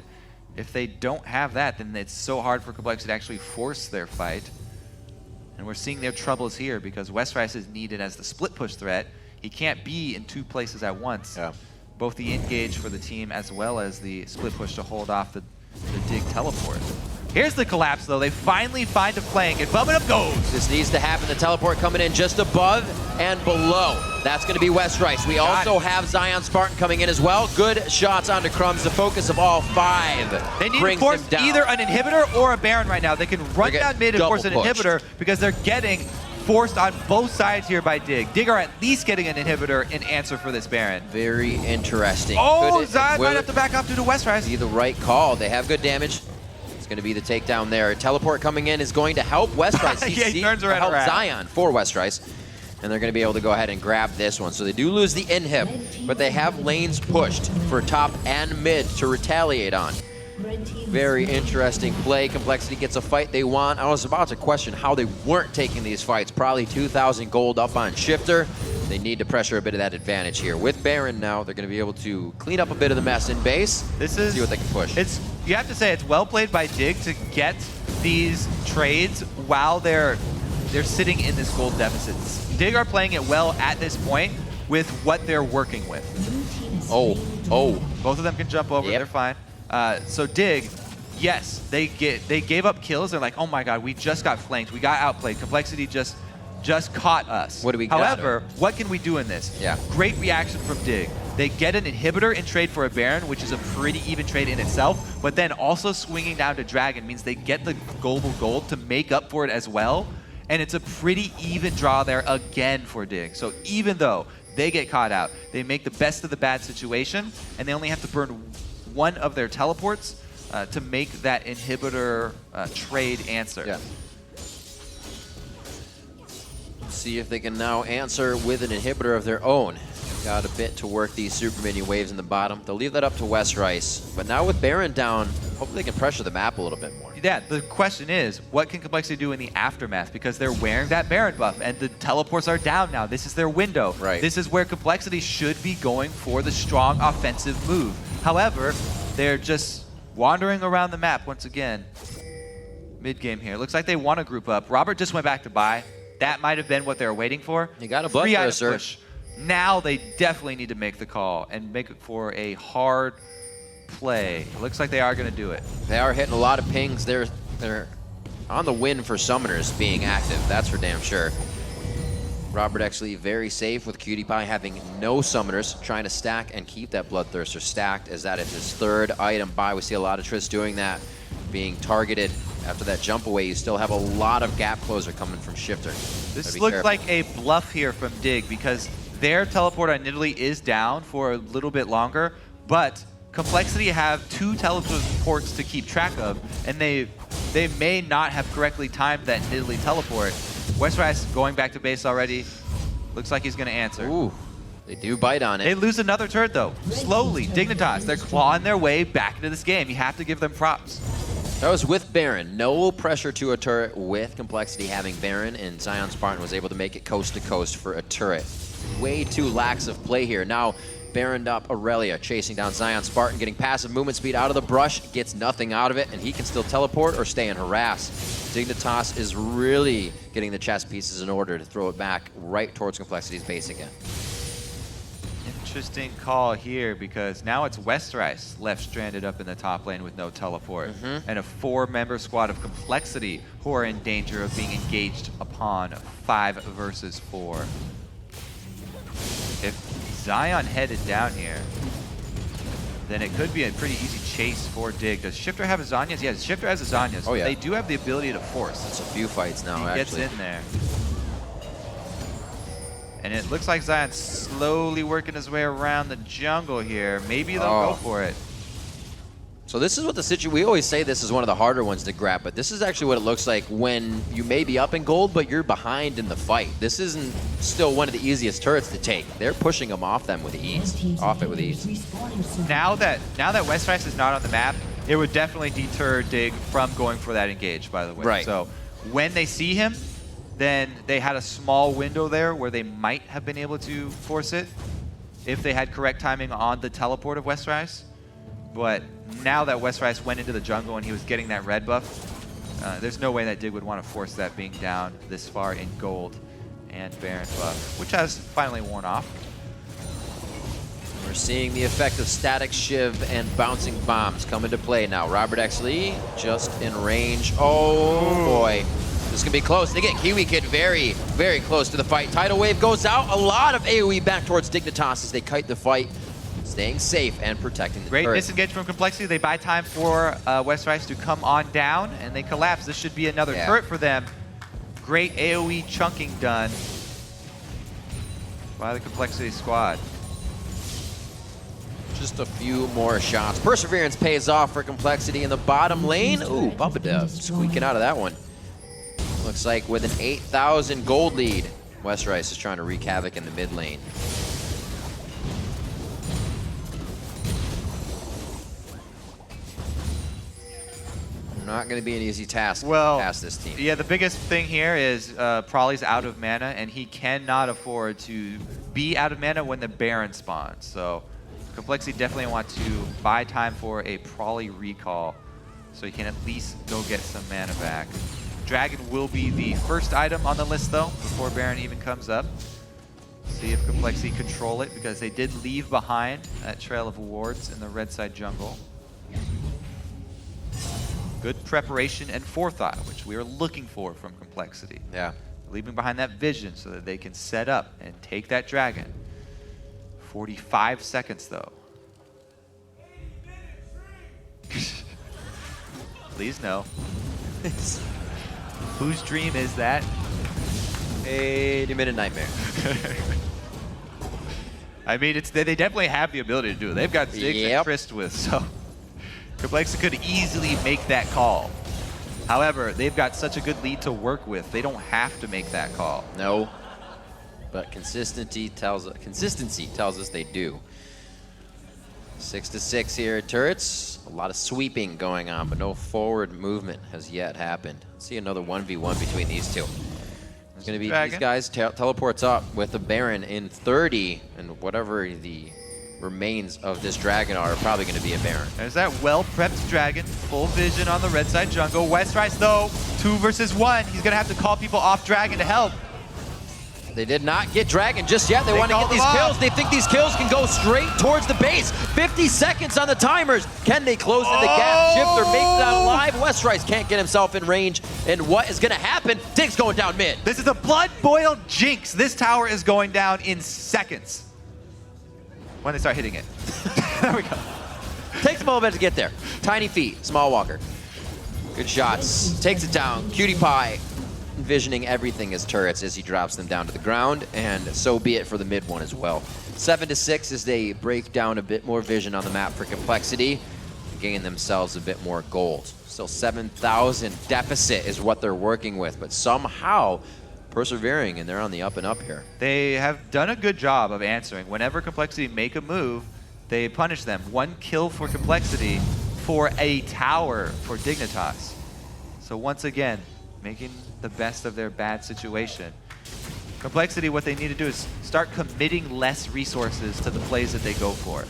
S2: If they don't have that, then it's so hard for compLexity to actually force their fight. And we're seeing their troubles here because Westrice is needed as the split push threat. He can't be in 2 places at once. Yeah. Both the engage for the team as well as the split push to hold off the dig teleport. Here's the collapse though. They finally find a flank and Bubbadub goes.
S1: This needs to happen. The teleport coming in just above and below. That's going to be Westrice. We also have ZionSpartan coming in as well. Good shots onto Crumbzz. The focus of all 5.
S2: They need to force either an inhibitor or a Baron right now. They can run down mid and force an inhibitor because they're getting forced on both sides here by Dig. Dig are at least getting an inhibitor in answer for this Baron.
S1: Very interesting.
S2: Oh, Zion might have to back off due to Westrice.
S1: Be the right call. They have good damage. It's going to be the takedown there. Teleport coming in is going to help Westrice.
S2: Yeah, he turns around.
S1: Help Zion for Westrice. And they're going to be able to go ahead and grab this one. So they do lose the inhib, but they have lanes pushed for top and mid to retaliate on. Very interesting play. compLexity gets a fight they want. I was about to question how they weren't taking these fights. Probably 2,000 gold up on Shiphtur. They need to pressure a bit of that advantage here. With Baron now, they're going to be able to clean up a bit of the mess in base. See what they can push.
S2: You have to say it's well played by Dig to get these trades while they're sitting in this gold deficit. Dig are playing it well at this point with what they're working with.
S1: Oh.
S2: Both of them can jump over. They're fine. So Dig, yes, they gave up kills. They're like, oh my god, we just got flanked. We got outplayed. compLexity just caught us.
S1: What do we got?
S2: However, what can we do in this? Yeah. Great reaction from Dig. They get an inhibitor in trade for a Baron, which is a pretty even trade in itself, but then also swinging down to Dragon means they get the global gold to make up for it as well, and it's a pretty even draw there again for Dig. So even though they get caught out, they make the best of the bad situation, and they only have to burn one of their teleports to make that inhibitor trade answer. Yeah.
S1: See if they can now answer with an inhibitor of their own. Got a bit to work these super mini waves in the bottom. They'll leave that up to Westrice. But now with Baron down, hopefully they can pressure the map a little bit more.
S2: Yeah, the question is, what can compLexity do in the aftermath? Because they're wearing that Baron buff, and the teleports are down now. This is their window.
S1: Right.
S2: This is where compLexity should be going for the strong offensive move. However, they're just wandering around the map once again. Mid-game here. Looks like they want to group up. Robert just went back to buy. That might have been what they were waiting for.
S1: You got a Bloodthirster.
S2: Now they definitely need to make the call and make it for a hard play. It looks like they are going to do it.
S1: They are hitting a lot of pings. They're on the win for summoners being active. That's for damn sure. RobertxLEE very safe with KiWiKiD having no summoners, trying to stack and keep that Bloodthirster stacked as that is his 3rd item buy. We see a lot of Triss doing that, being targeted. After that jump away, you still have a lot of gap closer coming from Shiphtur.
S2: This looks like a bluff here from Dig because their teleport on Nidalee is down for a little bit longer, but compLexity have 2 teleports to keep track of, and they may not have correctly timed that Nidalee teleport. Westrice going back to base already. Looks like he's going to answer.
S1: Ooh, they do bite on it.
S2: They lose another turret though. Slowly, Dignitas, they're clawing their way back into this game. You have to give them props.
S1: That was with Baron. No pressure to a turret with compLexity having Baron, and ZionSpartan was able to make it coast to coast for a turret. Way too lax of play here. Now, Baroned up Irelia, chasing down ZionSpartan, getting passive movement speed out of the brush, gets nothing out of it, and he can still teleport or stay and harass. Dignitas is really getting the chess pieces in order to throw it back right towards compLexity's base again.
S2: Interesting call here because now it's Westrice left stranded up in the top lane with no teleport, and a 4-member squad of compLexity who are in danger of being engaged upon 5 versus 4. If Zion headed down here, then it could be a pretty easy chase for Dig. Does Shiphtur have a Zhonya's? Yes, Shiphtur has a Zhonya's.
S1: Oh, yeah.
S2: They do have the ability to force.
S1: It's a few fights now,
S2: he
S1: actually.
S2: Gets in there. And it looks like Zion's slowly working his way around the jungle here. Maybe they'll go for it.
S1: So this is what the situation, we always say this is one of the harder ones to grab, but this is actually what it looks like when you may be up in gold, but you're behind in the fight. This isn't still one of the easiest turrets to take. They're pushing them off them with ease, off it with ease.
S2: Now that Westrice is not on the map, it would definitely deter Dig from going for that engage, by the way.
S1: Right.
S2: So when they see him, then they had a small window there where they might have been able to force it if they had correct timing on the teleport of Westrice. But now that Westrice went into the jungle and he was getting that red buff, there's no way that Dig would want to force that being down this far in gold and Baron buff, which has finally worn off.
S1: We're seeing the effect of static shiv and bouncing bombs come into play now. RobertxLEE just in range. Oh boy, this can be close. They get KiWiKiD very, very close to the fight. Tidal wave goes out. A lot of AoE back towards Dignitas as they kite the fight, staying safe and protecting the
S2: Great
S1: turret.
S2: disengage from compLexity. They buy time for Westrice to come on down, and they collapse. This should be another turret for them. Great AoE chunking done by the compLexity squad.
S1: Just a few more shots. Perseverance pays off for compLexity in the bottom lane. Ooh, Bubbadub squeaking out of that one. Looks like with an 8,000 gold lead, Westrice is trying to wreak havoc in the mid lane. Not going to be an easy task past this team.
S2: Yeah, the biggest thing here is Prolly's out of mana, and he cannot afford to be out of mana when the Baron spawns. So compLexity definitely want to buy time for a Prolly recall so he can at least go get some mana back. Dragon will be the first item on the list, though, before Baron even comes up. See if compLexity control it, because they did leave behind that trail of wards in the red side jungle. Good preparation and forethought, which we are looking for from compLexity.
S1: Yeah.
S2: Leaving behind that vision so that they can set up and take that dragon. 45 seconds, though. Please no. Whose dream is that?
S1: 80-minute nightmare.
S2: I mean, they definitely have the ability to do it. They've got Ziggs and Trist with, so compLexity could easily make that call. However, they've got such a good lead to work with. They don't have to make that call.
S1: No, but consistency tells us they do. 6-6 here at turrets. A lot of sweeping going on, but no forward movement has yet happened. Let's see another 1v1 between these two. It's going to be these guys teleports up with the Baron in 30, and whatever the remains of this dragon are probably going to be a Baron.
S2: There's that well-prepped dragon, full vision on the red side jungle. Westrice, though, 2 versus 1. He's going to have to call people off dragon to help.
S1: They did not get dragon just yet. They want to get these kills. They think these kills can go straight towards the base. 50 seconds on the timers. Can they close in the gap? Shiphtur makes it out alive. Westrice can't get himself in range. And what is going to happen? Diggs going down mid.
S2: This is a blood-boiled Jinx. This tower is going down in seconds when they start hitting it. There we go.
S1: Takes a moment to get there. Tiny feet, small walker. Good shots. Takes it down. KiWiKiD envisioning everything as turrets as he drops them down to the ground, and so be it for the mid one as well. 7-6 as they break down a bit more vision on the map for compLexity, gain themselves a bit more gold. Still 7,000 deficit is what they're working with, but somehow persevering, and they're on the up and up here.
S2: They have done a good job of answering. Whenever compLexity make a move, they punish them. 1 kill for compLexity for a tower for Dignitas. So once again, making the best of their bad situation. compLexity, what they need to do is start committing less resources to the plays that they go for.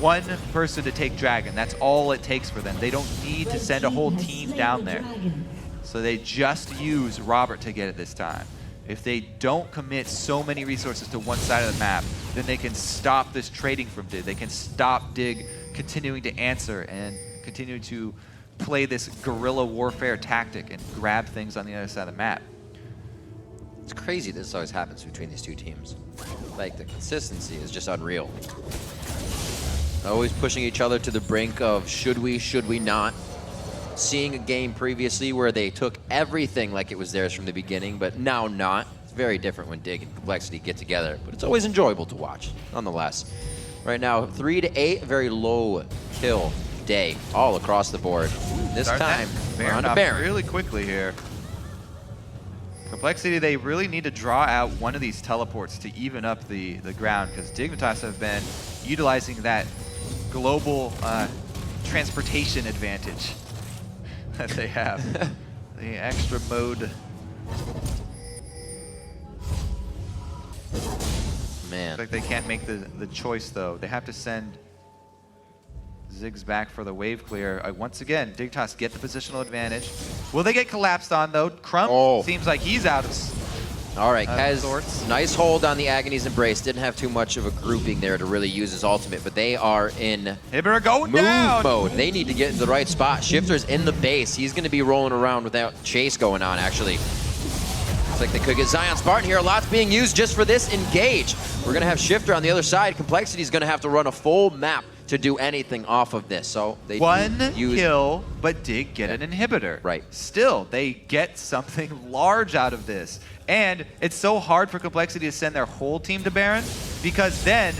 S2: 1 person to take dragon, that's all it takes for them. They don't need to send a whole team down there. So they just use Robert to get it this time. If they don't commit so many resources to one side of the map, then they can stop this trading from Dig. They can stop Dig continuing to answer and continue to play this guerrilla warfare tactic and grab things on the other side of the map.
S1: It's crazy this always happens between these two teams. Like, the consistency is just unreal. Always pushing each other to the brink of should we not. Seeing a game previously where they took everything like it was theirs from the beginning, but now not. It's very different when Dig and compLexity get together, but it's always enjoyable to watch, nonetheless. Right now, 3-8, very low kill day all across the board. This time, we're on to Baron.
S2: Really quickly here. compLexity, they really need to draw out one of these teleports to even up the ground, because Dignitas have been utilizing that global transportation advantage that they have. The extra mode.
S1: Man.
S2: Looks like they can't make the choice though. They have to send Ziggs back for the wave clear. Once again, Dignitas get the positional advantage. Will they get collapsed on though? Crumbzz seems like he's out of
S1: All right,
S2: sorts.
S1: Nice hold on the Agony's Embrace. Didn't have too much of a grouping there to really use his ultimate, but they are in
S2: Inhibitor going
S1: move
S2: down.
S1: mode. They need to get into the right spot. Shiphtur's in the base. He's going to be rolling around without chase going on, actually. Looks like they could get ZionSpartan here. A lot's being used just for this engage. We're going to have Shiphtur on the other side. compLexity's going to have to run a full map to do anything off of this. So they
S2: one kill, but did get an inhibitor.
S1: Right.
S2: Still, they get something large out of this. And it's so hard for compLexity to send their whole team to Baron, because then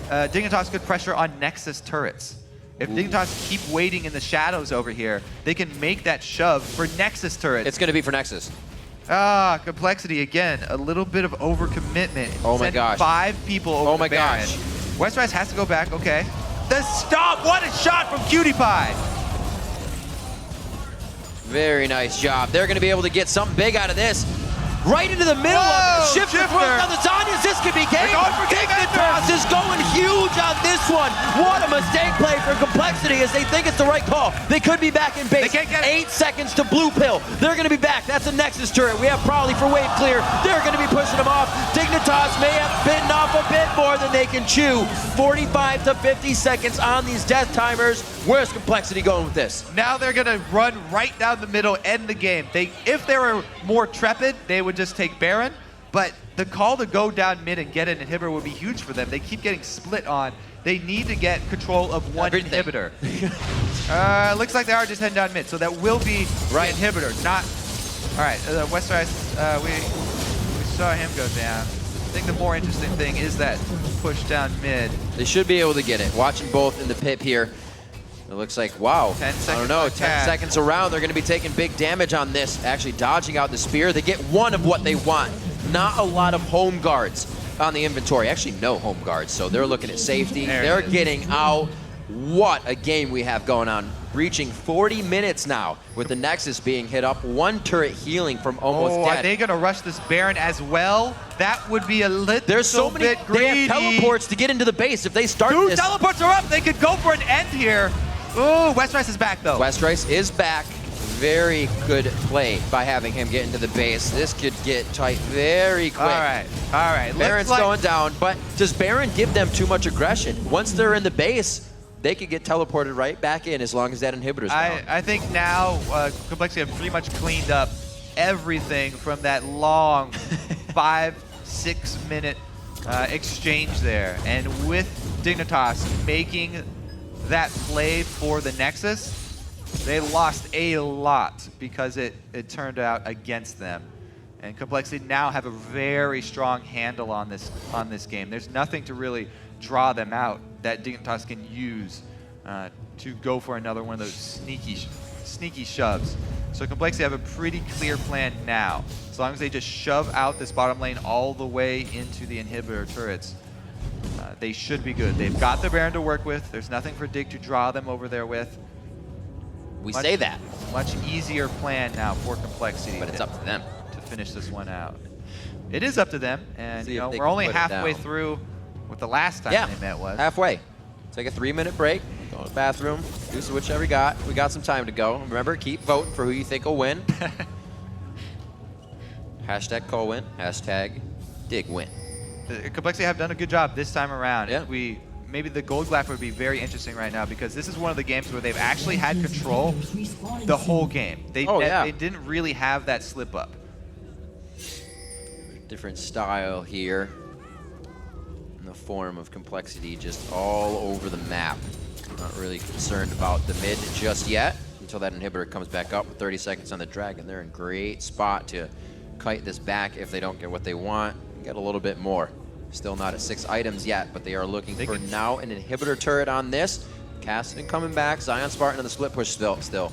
S2: Dignitas could pressure on Nexus turrets. If Dignitas keep waiting in the shadows over here, they can make that shove for Nexus turrets.
S1: It's going to be for Nexus.
S2: compLexity again, a little bit of overcommitment.
S1: Oh my gosh.
S2: 5 people over
S1: my
S2: Baron.
S1: gosh.
S2: Westrice has to go back, okay. The stop, what a shot from KiWiKiD!
S1: Very nice job. They're going to be able to get something big out of this. Right into the middle of Shiphtur throwing down the Zonias. This could be game. Dignitas is going huge on this one. What a mistake play for compLexity as they think it's the right call. They could be back in base.
S2: They can't get
S1: 8 seconds to blue pill. They're going to be back. That's a Nexus turret. We have Prolly for wave clear. They're going to be pushing them off. Dignitas may have bitten off a bit more than they can chew. 45 to 50 seconds on these death timers. Where's compLexity going with this?
S2: Now they're going to run right down the middle, end the game. If they were more trepid, they would just take Baron, but the call to go down mid and get an inhibitor would be huge for them. They keep getting split on. They need to get control of one inhibitor. Looks like they are just heading down mid, so that will be the inhibitor. Not. All right, Westrice, we saw him go down. I think the more interesting thing is that push down mid.
S1: They should be able to get it. Watching both in the pip here. It looks like, wow,
S2: 10 seconds
S1: I don't know, 10 seconds around, they're going to be taking big damage on this, actually dodging out the spear. They get one of what they want. Not a lot of home guards on the inventory. Actually, no home guards, so they're looking at safety. They're getting out. What a game we have going on. Reaching 40 minutes now with the Nexus being hit up. One turret healing from almost dead.
S2: Are they going to rush this Baron as well? That would be a little
S1: There's so many
S2: bit greedy.
S1: They have teleports to get into the base. If they start
S2: 2
S1: this.
S2: teleports are up. They could go for an end here. Oh, Westrice is back though.
S1: Westrice is back. Very good play by having him get into the base. This could get tight very quick.
S2: All right.
S1: Baron's going down, but does Baron give them too much aggression? Once they're in the base, they could get teleported right back in as long as that inhibitor's down.
S2: I think now compLexity have pretty much cleaned up everything from that long 5-6 minute exchange there. And with Dignitas making that play for the Nexus, they lost a lot because it turned out against them. And compLexity now have a very strong handle on this game. There's nothing to really draw them out that Dignitas can use to go for another one of those sneaky shoves. So compLexity have a pretty clear plan now. As long as they just shove out this bottom lane all the way into the inhibitor turrets, they should be good. They've got the Baron to work with. There's nothing for Dig to draw them over there with.
S1: We say that.
S2: Much easier plan now for compLexity.
S1: But it's up to them
S2: to finish this one out. It is up to them, and
S1: See
S2: you know,
S1: if they
S2: we're
S1: can
S2: only
S1: put it
S2: halfway
S1: down.
S2: through what the last time they met was.
S1: Halfway. Take a 3-minute break. Go to the bathroom. Do whichever you got. We got some time to go. Remember, keep voting for who you think will win. Hashtag COL-WIN. Hashtag DIGWIN.
S2: compLexity have done a good job this time around.
S1: Yeah.
S2: Maybe the gold graph would be very interesting right now because this is one of the games where they've actually had control the whole game. They didn't really have that slip up.
S1: Different style here in the form of compLexity just all over the map. Not really concerned about the mid just yet until that inhibitor comes back up with 30 seconds on the dragon. They're in great spot to kite this back if they don't get what they want. Get a little bit more. Still not at 6 items yet, but they are looking for now an inhibitor turret on this. Kassadin coming back, ZionSpartan on the split push still.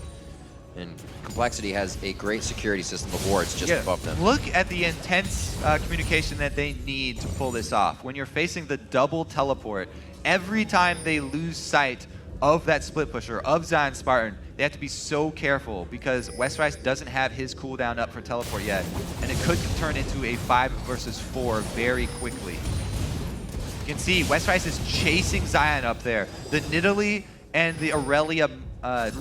S1: And compLexity has a great security system of wards just above them.
S2: Look at the intense communication that they need to pull this off. When you're facing the double teleport, every time they lose sight of that split pusher, of ZionSpartan, they have to be so careful because Westrice doesn't have his cooldown up for teleport yet, and it could turn into a 5 versus 4 very quickly. You can see Westrice is chasing Zion up there. The Nidalee and the Irelia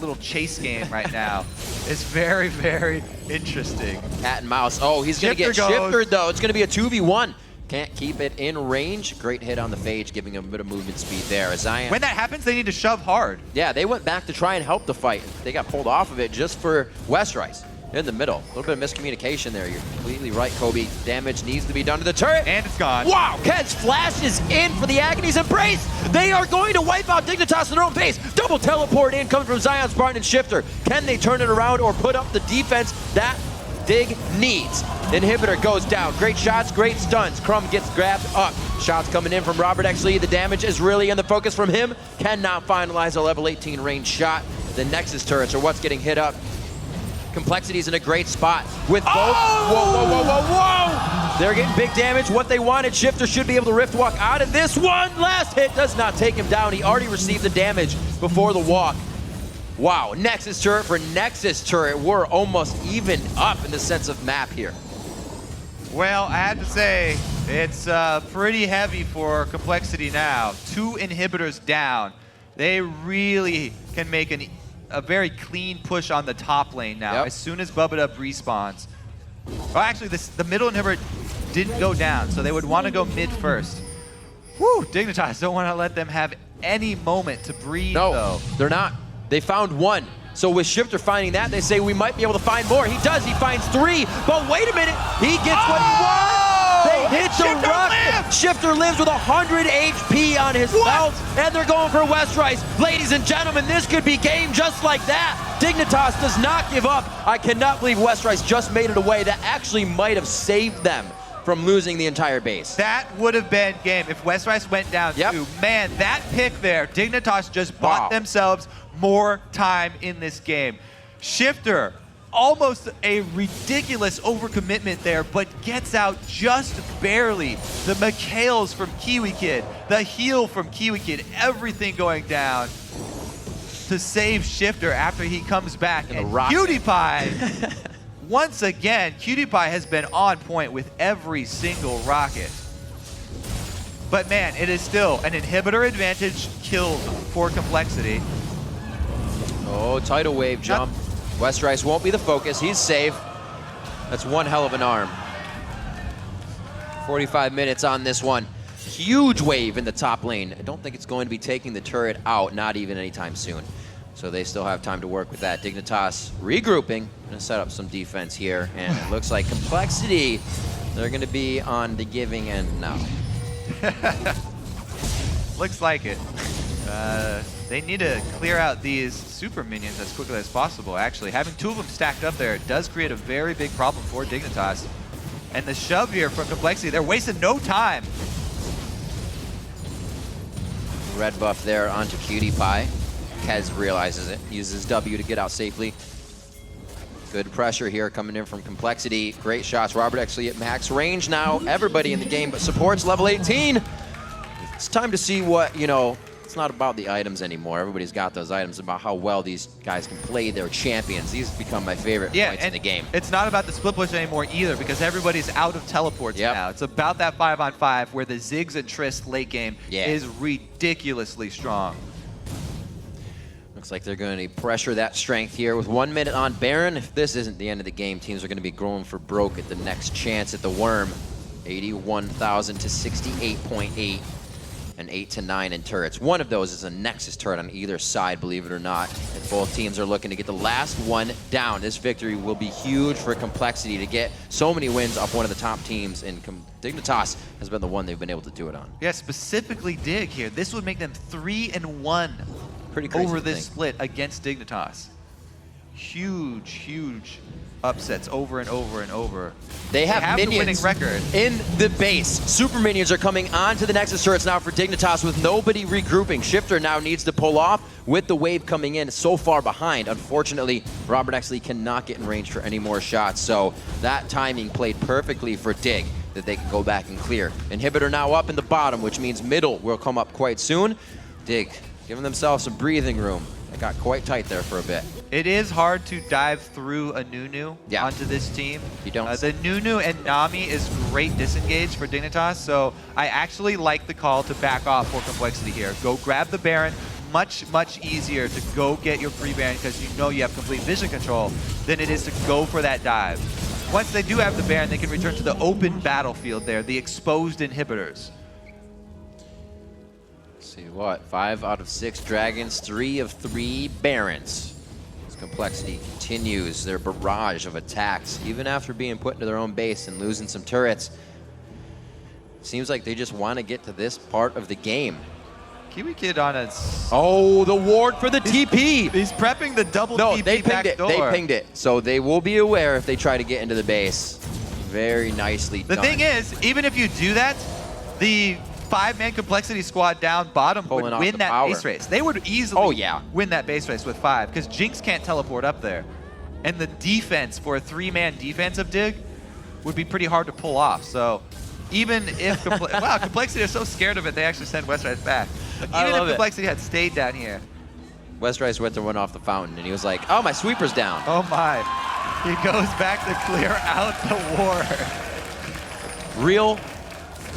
S2: little chase game right now is very, very interesting.
S1: Cat and mouse. Oh, he's going to get Shiphtur, though. It's going to be a 2v1. Can't keep it in range. Great hit on the phage, giving him a bit of movement speed there. Zion.
S2: When that happens, they need to shove hard.
S1: Yeah, they went back to try and help the fight. They got pulled off of it just for Westrice in the middle. A little bit of miscommunication there. You're completely right, Kobe. Damage needs to be done to the turret.
S2: And it's gone.
S1: Wow, Keds flashes in for the Agony's Embrace. They are going to wipe out Dignitas in their own pace. Double teleport in coming from ZionSpartan and Shiphtur. Can they turn it around or put up the defense that Dig needs? Inhibitor goes down. Great shots, great stuns. Crumbzz gets grabbed up. Shots coming in from RobertxLEE. The damage is really in the focus from him. Cannot finalize a level 18 range shot. The Nexus turrets are what's getting hit up. compLexity's in a great spot with both. Whoa, whoa, whoa, whoa, whoa! They're getting big damage. What they wanted, Shiphtur should be able to rift walk out of this one. Last hit does not take him down. He already received the damage before the walk. Wow, Nexus turret for Nexus turret. We're almost even up in the sense of map here.
S2: Well, I have to say, it's pretty heavy for compLexity now. 2 inhibitors down. They really can make a very clean push on the top lane now.
S1: Yep.
S2: As soon as Bubbadub respawns. Oh, actually, the middle inhibitor didn't go down, so they would want to go mid first. Whew, Dignitas don't want to let them have any moment to breathe, though.
S1: They're not. They found one. So with Shiphtur finding that, they say we might be able to find more. He does. He finds 3. But wait a minute. He gets what he wants. They hit the rock. Shiphtur lives with 100 HP on his belt. And they're going for Westrice. Ladies and gentlemen, this could be game just like that. Dignitas does not give up. I cannot believe Westrice just made it away. That actually might have saved them from losing the entire base.
S2: That would have been game if Westrice went down too. Man, that pick there, Dignitas just bought themselves more time in this game. Shiphtur, almost a ridiculous overcommitment there, but gets out just barely. The McHales from KiWiKiD, the heal from KiWiKiD, everything going down to save Shiphtur after he comes back. And PewDiePie, once again, PewDiePie has been on point with every single rocket. But man, it is still an inhibitor advantage killed for compLexity.
S1: Oh, tidal wave jump. Westrice won't be the focus. He's safe. That's one hell of an arm. 45 minutes on this one. Huge wave in the top lane. I don't think it's going to be taking the turret out, not even anytime soon. So they still have time to work with that. Dignitas regrouping. Gonna set up some defense here. And it looks like compLexity, they're gonna be on the giving end now.
S2: Looks like it. They need to clear out these super minions as quickly as possible, actually. Having 2 of them stacked up there does create a very big problem for Dignitas. And the shove here from compLexity, they're wasting no time.
S1: Red buff there onto PewDiePie. Kez realizes it, uses W to get out safely. Good pressure here coming in from compLexity. Great shots. RobertxLEE at max range now. Everybody in the game, but support's level 18. It's time to see what, you know, it's not about the items anymore. Everybody's got those items. It's about how well these guys can play their champions. These become my favorite points in the game.
S2: It's not about the split push anymore either because everybody's out of teleports now. It's about that 5-on-5 where the Ziggs and Trist late game is ridiculously strong.
S1: Looks like they're going to pressure that strength here with 1 minute on Baron. If this isn't the end of the game, teams are going to be going for broke at the next chance at the Worm. 81,000 to 68.8 and 8 to 9 in turrets. One of those is a Nexus turret on either side, believe it or not. And both teams are looking to get the last one down. This victory will be huge for compLexity to get so many wins off one of the top teams, and Dignitas has been the one they've been able to do it on.
S2: Yeah, specifically Dig here. This would make them 3-1.
S1: Pretty crazy
S2: over this split against Dignitas. Huge, huge upsets over and over and over.
S1: They have minions
S2: the winning record
S1: in the base. Super minions are coming onto the Nexus turrets now for Dignitas with nobody regrouping. Shiphtur now needs to pull off with the wave coming in so far behind. Unfortunately, RobertxLEE cannot get in range for any more shots, so that timing played perfectly for Dig that they can go back and clear. Inhibitor now up in the bottom, which means middle will come up quite soon. Dig giving themselves some breathing room. They got quite tight there for a bit.
S2: It is hard to dive through a Nunu onto this team.
S1: You don't.
S2: The Nunu and Nami is great disengage for Dignitas, so I actually like the call to back off for compLexity here. Go grab the Baron. Much, much easier to go get your free Baron because you know you have complete vision control than it is to go for that dive. Once they do have the Baron, they can return to the open battlefield there, the exposed inhibitors.
S1: Let's see what, 5 out of 6 dragons, 3 of 3 Barons. As compLexity continues their barrage of attacks, even after being put into their own base and losing some turrets. Seems like they just want to get to this part of the game.
S2: KiWiKiD on a...
S1: Oh, the ward for the TP!
S2: He's prepping the double
S1: no,
S2: TP
S1: they pinged it.
S2: door.
S1: They pinged it. So they will be aware if they try to get into the base. Very nicely done.
S2: The thing is, even if you do that, the 5-man compLexity squad down bottom would win that base race. They would easily win that base race with 5 because Jinx can't teleport up there. And the defense for a 3-man defense of Dig would be pretty hard to pull off. So even if wow, compLexity is so scared of it, they actually send Westrice back. But even if compLexity had stayed down here.
S1: Westrice went to run off the fountain, and he was like, oh, my sweeper's down.
S2: Oh, my. He goes back to clear out the ward.
S1: Real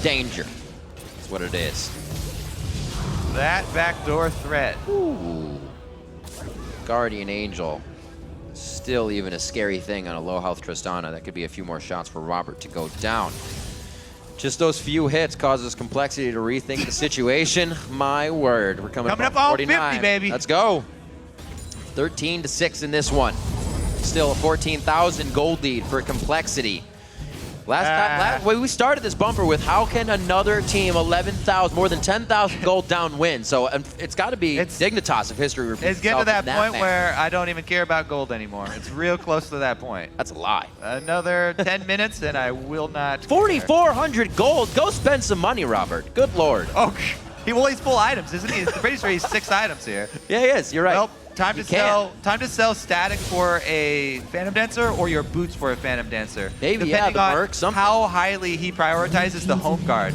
S1: danger. That's what it is.
S2: That backdoor threat.
S1: Ooh. Guardian Angel. Still even a scary thing on a low-health Tristana. That could be a few more shots for Robert to go down. Just those few hits causes compLexity to rethink the situation. My word, we're coming up on 49.
S2: 50, baby.
S1: Let's go. 13-6 in this one. Still a 14,000 gold lead for compLexity. Last time we started this bumper with how can another team 11,000, more than 10,000 gold down win? So it's got to be Dignitas if history repeats
S2: itself. It's getting to that point where I don't even care about gold anymore. It's real close to that point.
S1: That's a lie.
S2: Another 10 minutes and I will not
S1: 4,400 gold. Go spend some money, Robert. Good lord.
S2: Oh, he's full items, isn't he? It's pretty sure he's 6 items here.
S1: Yeah, he is. You're right.
S2: Well, time to sell static for a Phantom Dancer or your boots for a Phantom Dancer.
S1: Maybe,
S2: depending
S1: on
S2: Merc, how highly he prioritizes the home guard.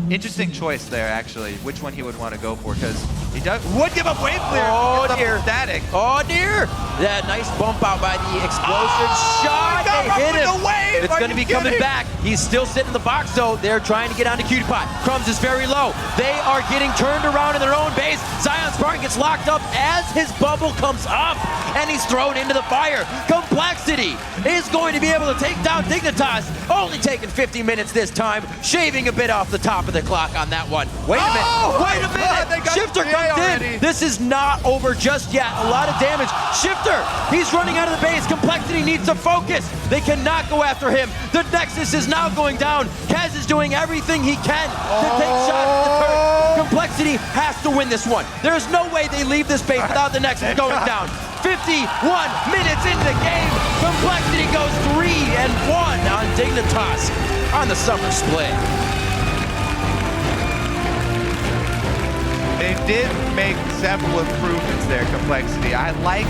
S2: Interesting choice there, actually, which one he would want to go for, because he would give up wave clear.
S1: Oh, dear.
S2: Static.
S1: Oh, dear. That nice bump out by the explosive shot. They hit him. It's going to be coming back. He's still sitting in the box, though. They're trying to get onto KiWiKiD. Crumbzz is very low. They are getting turned around in their own base. ZionSpartan gets locked up as his bubble comes up, and he's thrown into the fire. compLexity is going to be able to take down Dignitas. Only taking 50 minutes this time, shaving a bit off the top of the clock on that one. Wait a minute. Wait a minute. Shiphtur comes in. This is not over just yet. A lot of damage. Shiphtur, he's running out of the base. compLexity needs to focus. They cannot go after him. The Nexus is now going down. Kaz is doing everything he can to take shots at the turret. compLexity has to win this one. There's no way they leave this base without the Nexus going down. 51 minutes into the game. compLexity goes 3-1 on Dignitas on the summer split.
S2: They did make several improvements there, compLexity. I like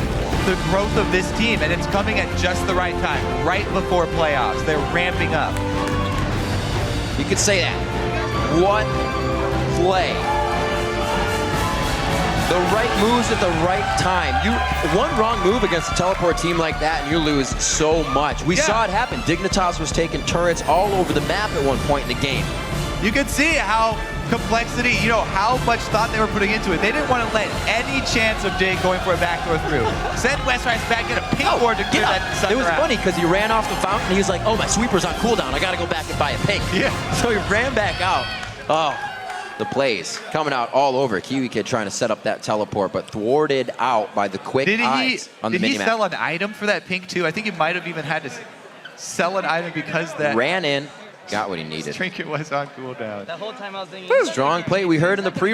S2: the growth of this team, and it's coming at just the right time, right before playoffs. They're ramping up.
S1: You could say that. What play? The right moves at the right time. One wrong move against a teleport team like that, and you lose so much. We saw it happen. Dignitas was taking turrets all over the map at one point in the game.
S2: You can see how compLexity, how much thought they were putting into it. They didn't want to let any chance of Dig going for a backdoor through. Send Westrice back, get a ping board to clear that Sunder.
S1: It was funny because he ran off the fountain. He was like, oh, my sweeper's on cooldown. I got to go back and buy a ping.
S2: Yeah.
S1: So he ran back out. Oh, the plays coming out all over. KiWiKiD trying to set up that teleport, but thwarted out by the quick eyes on the minimap.
S2: Did he sell an item for that pink too? I think he might have even had to sell an item because that...
S1: Ran in, got what he needed.
S2: His trinket was on cooldown.
S3: That whole time I was thinking...
S1: Strong play we heard in the pre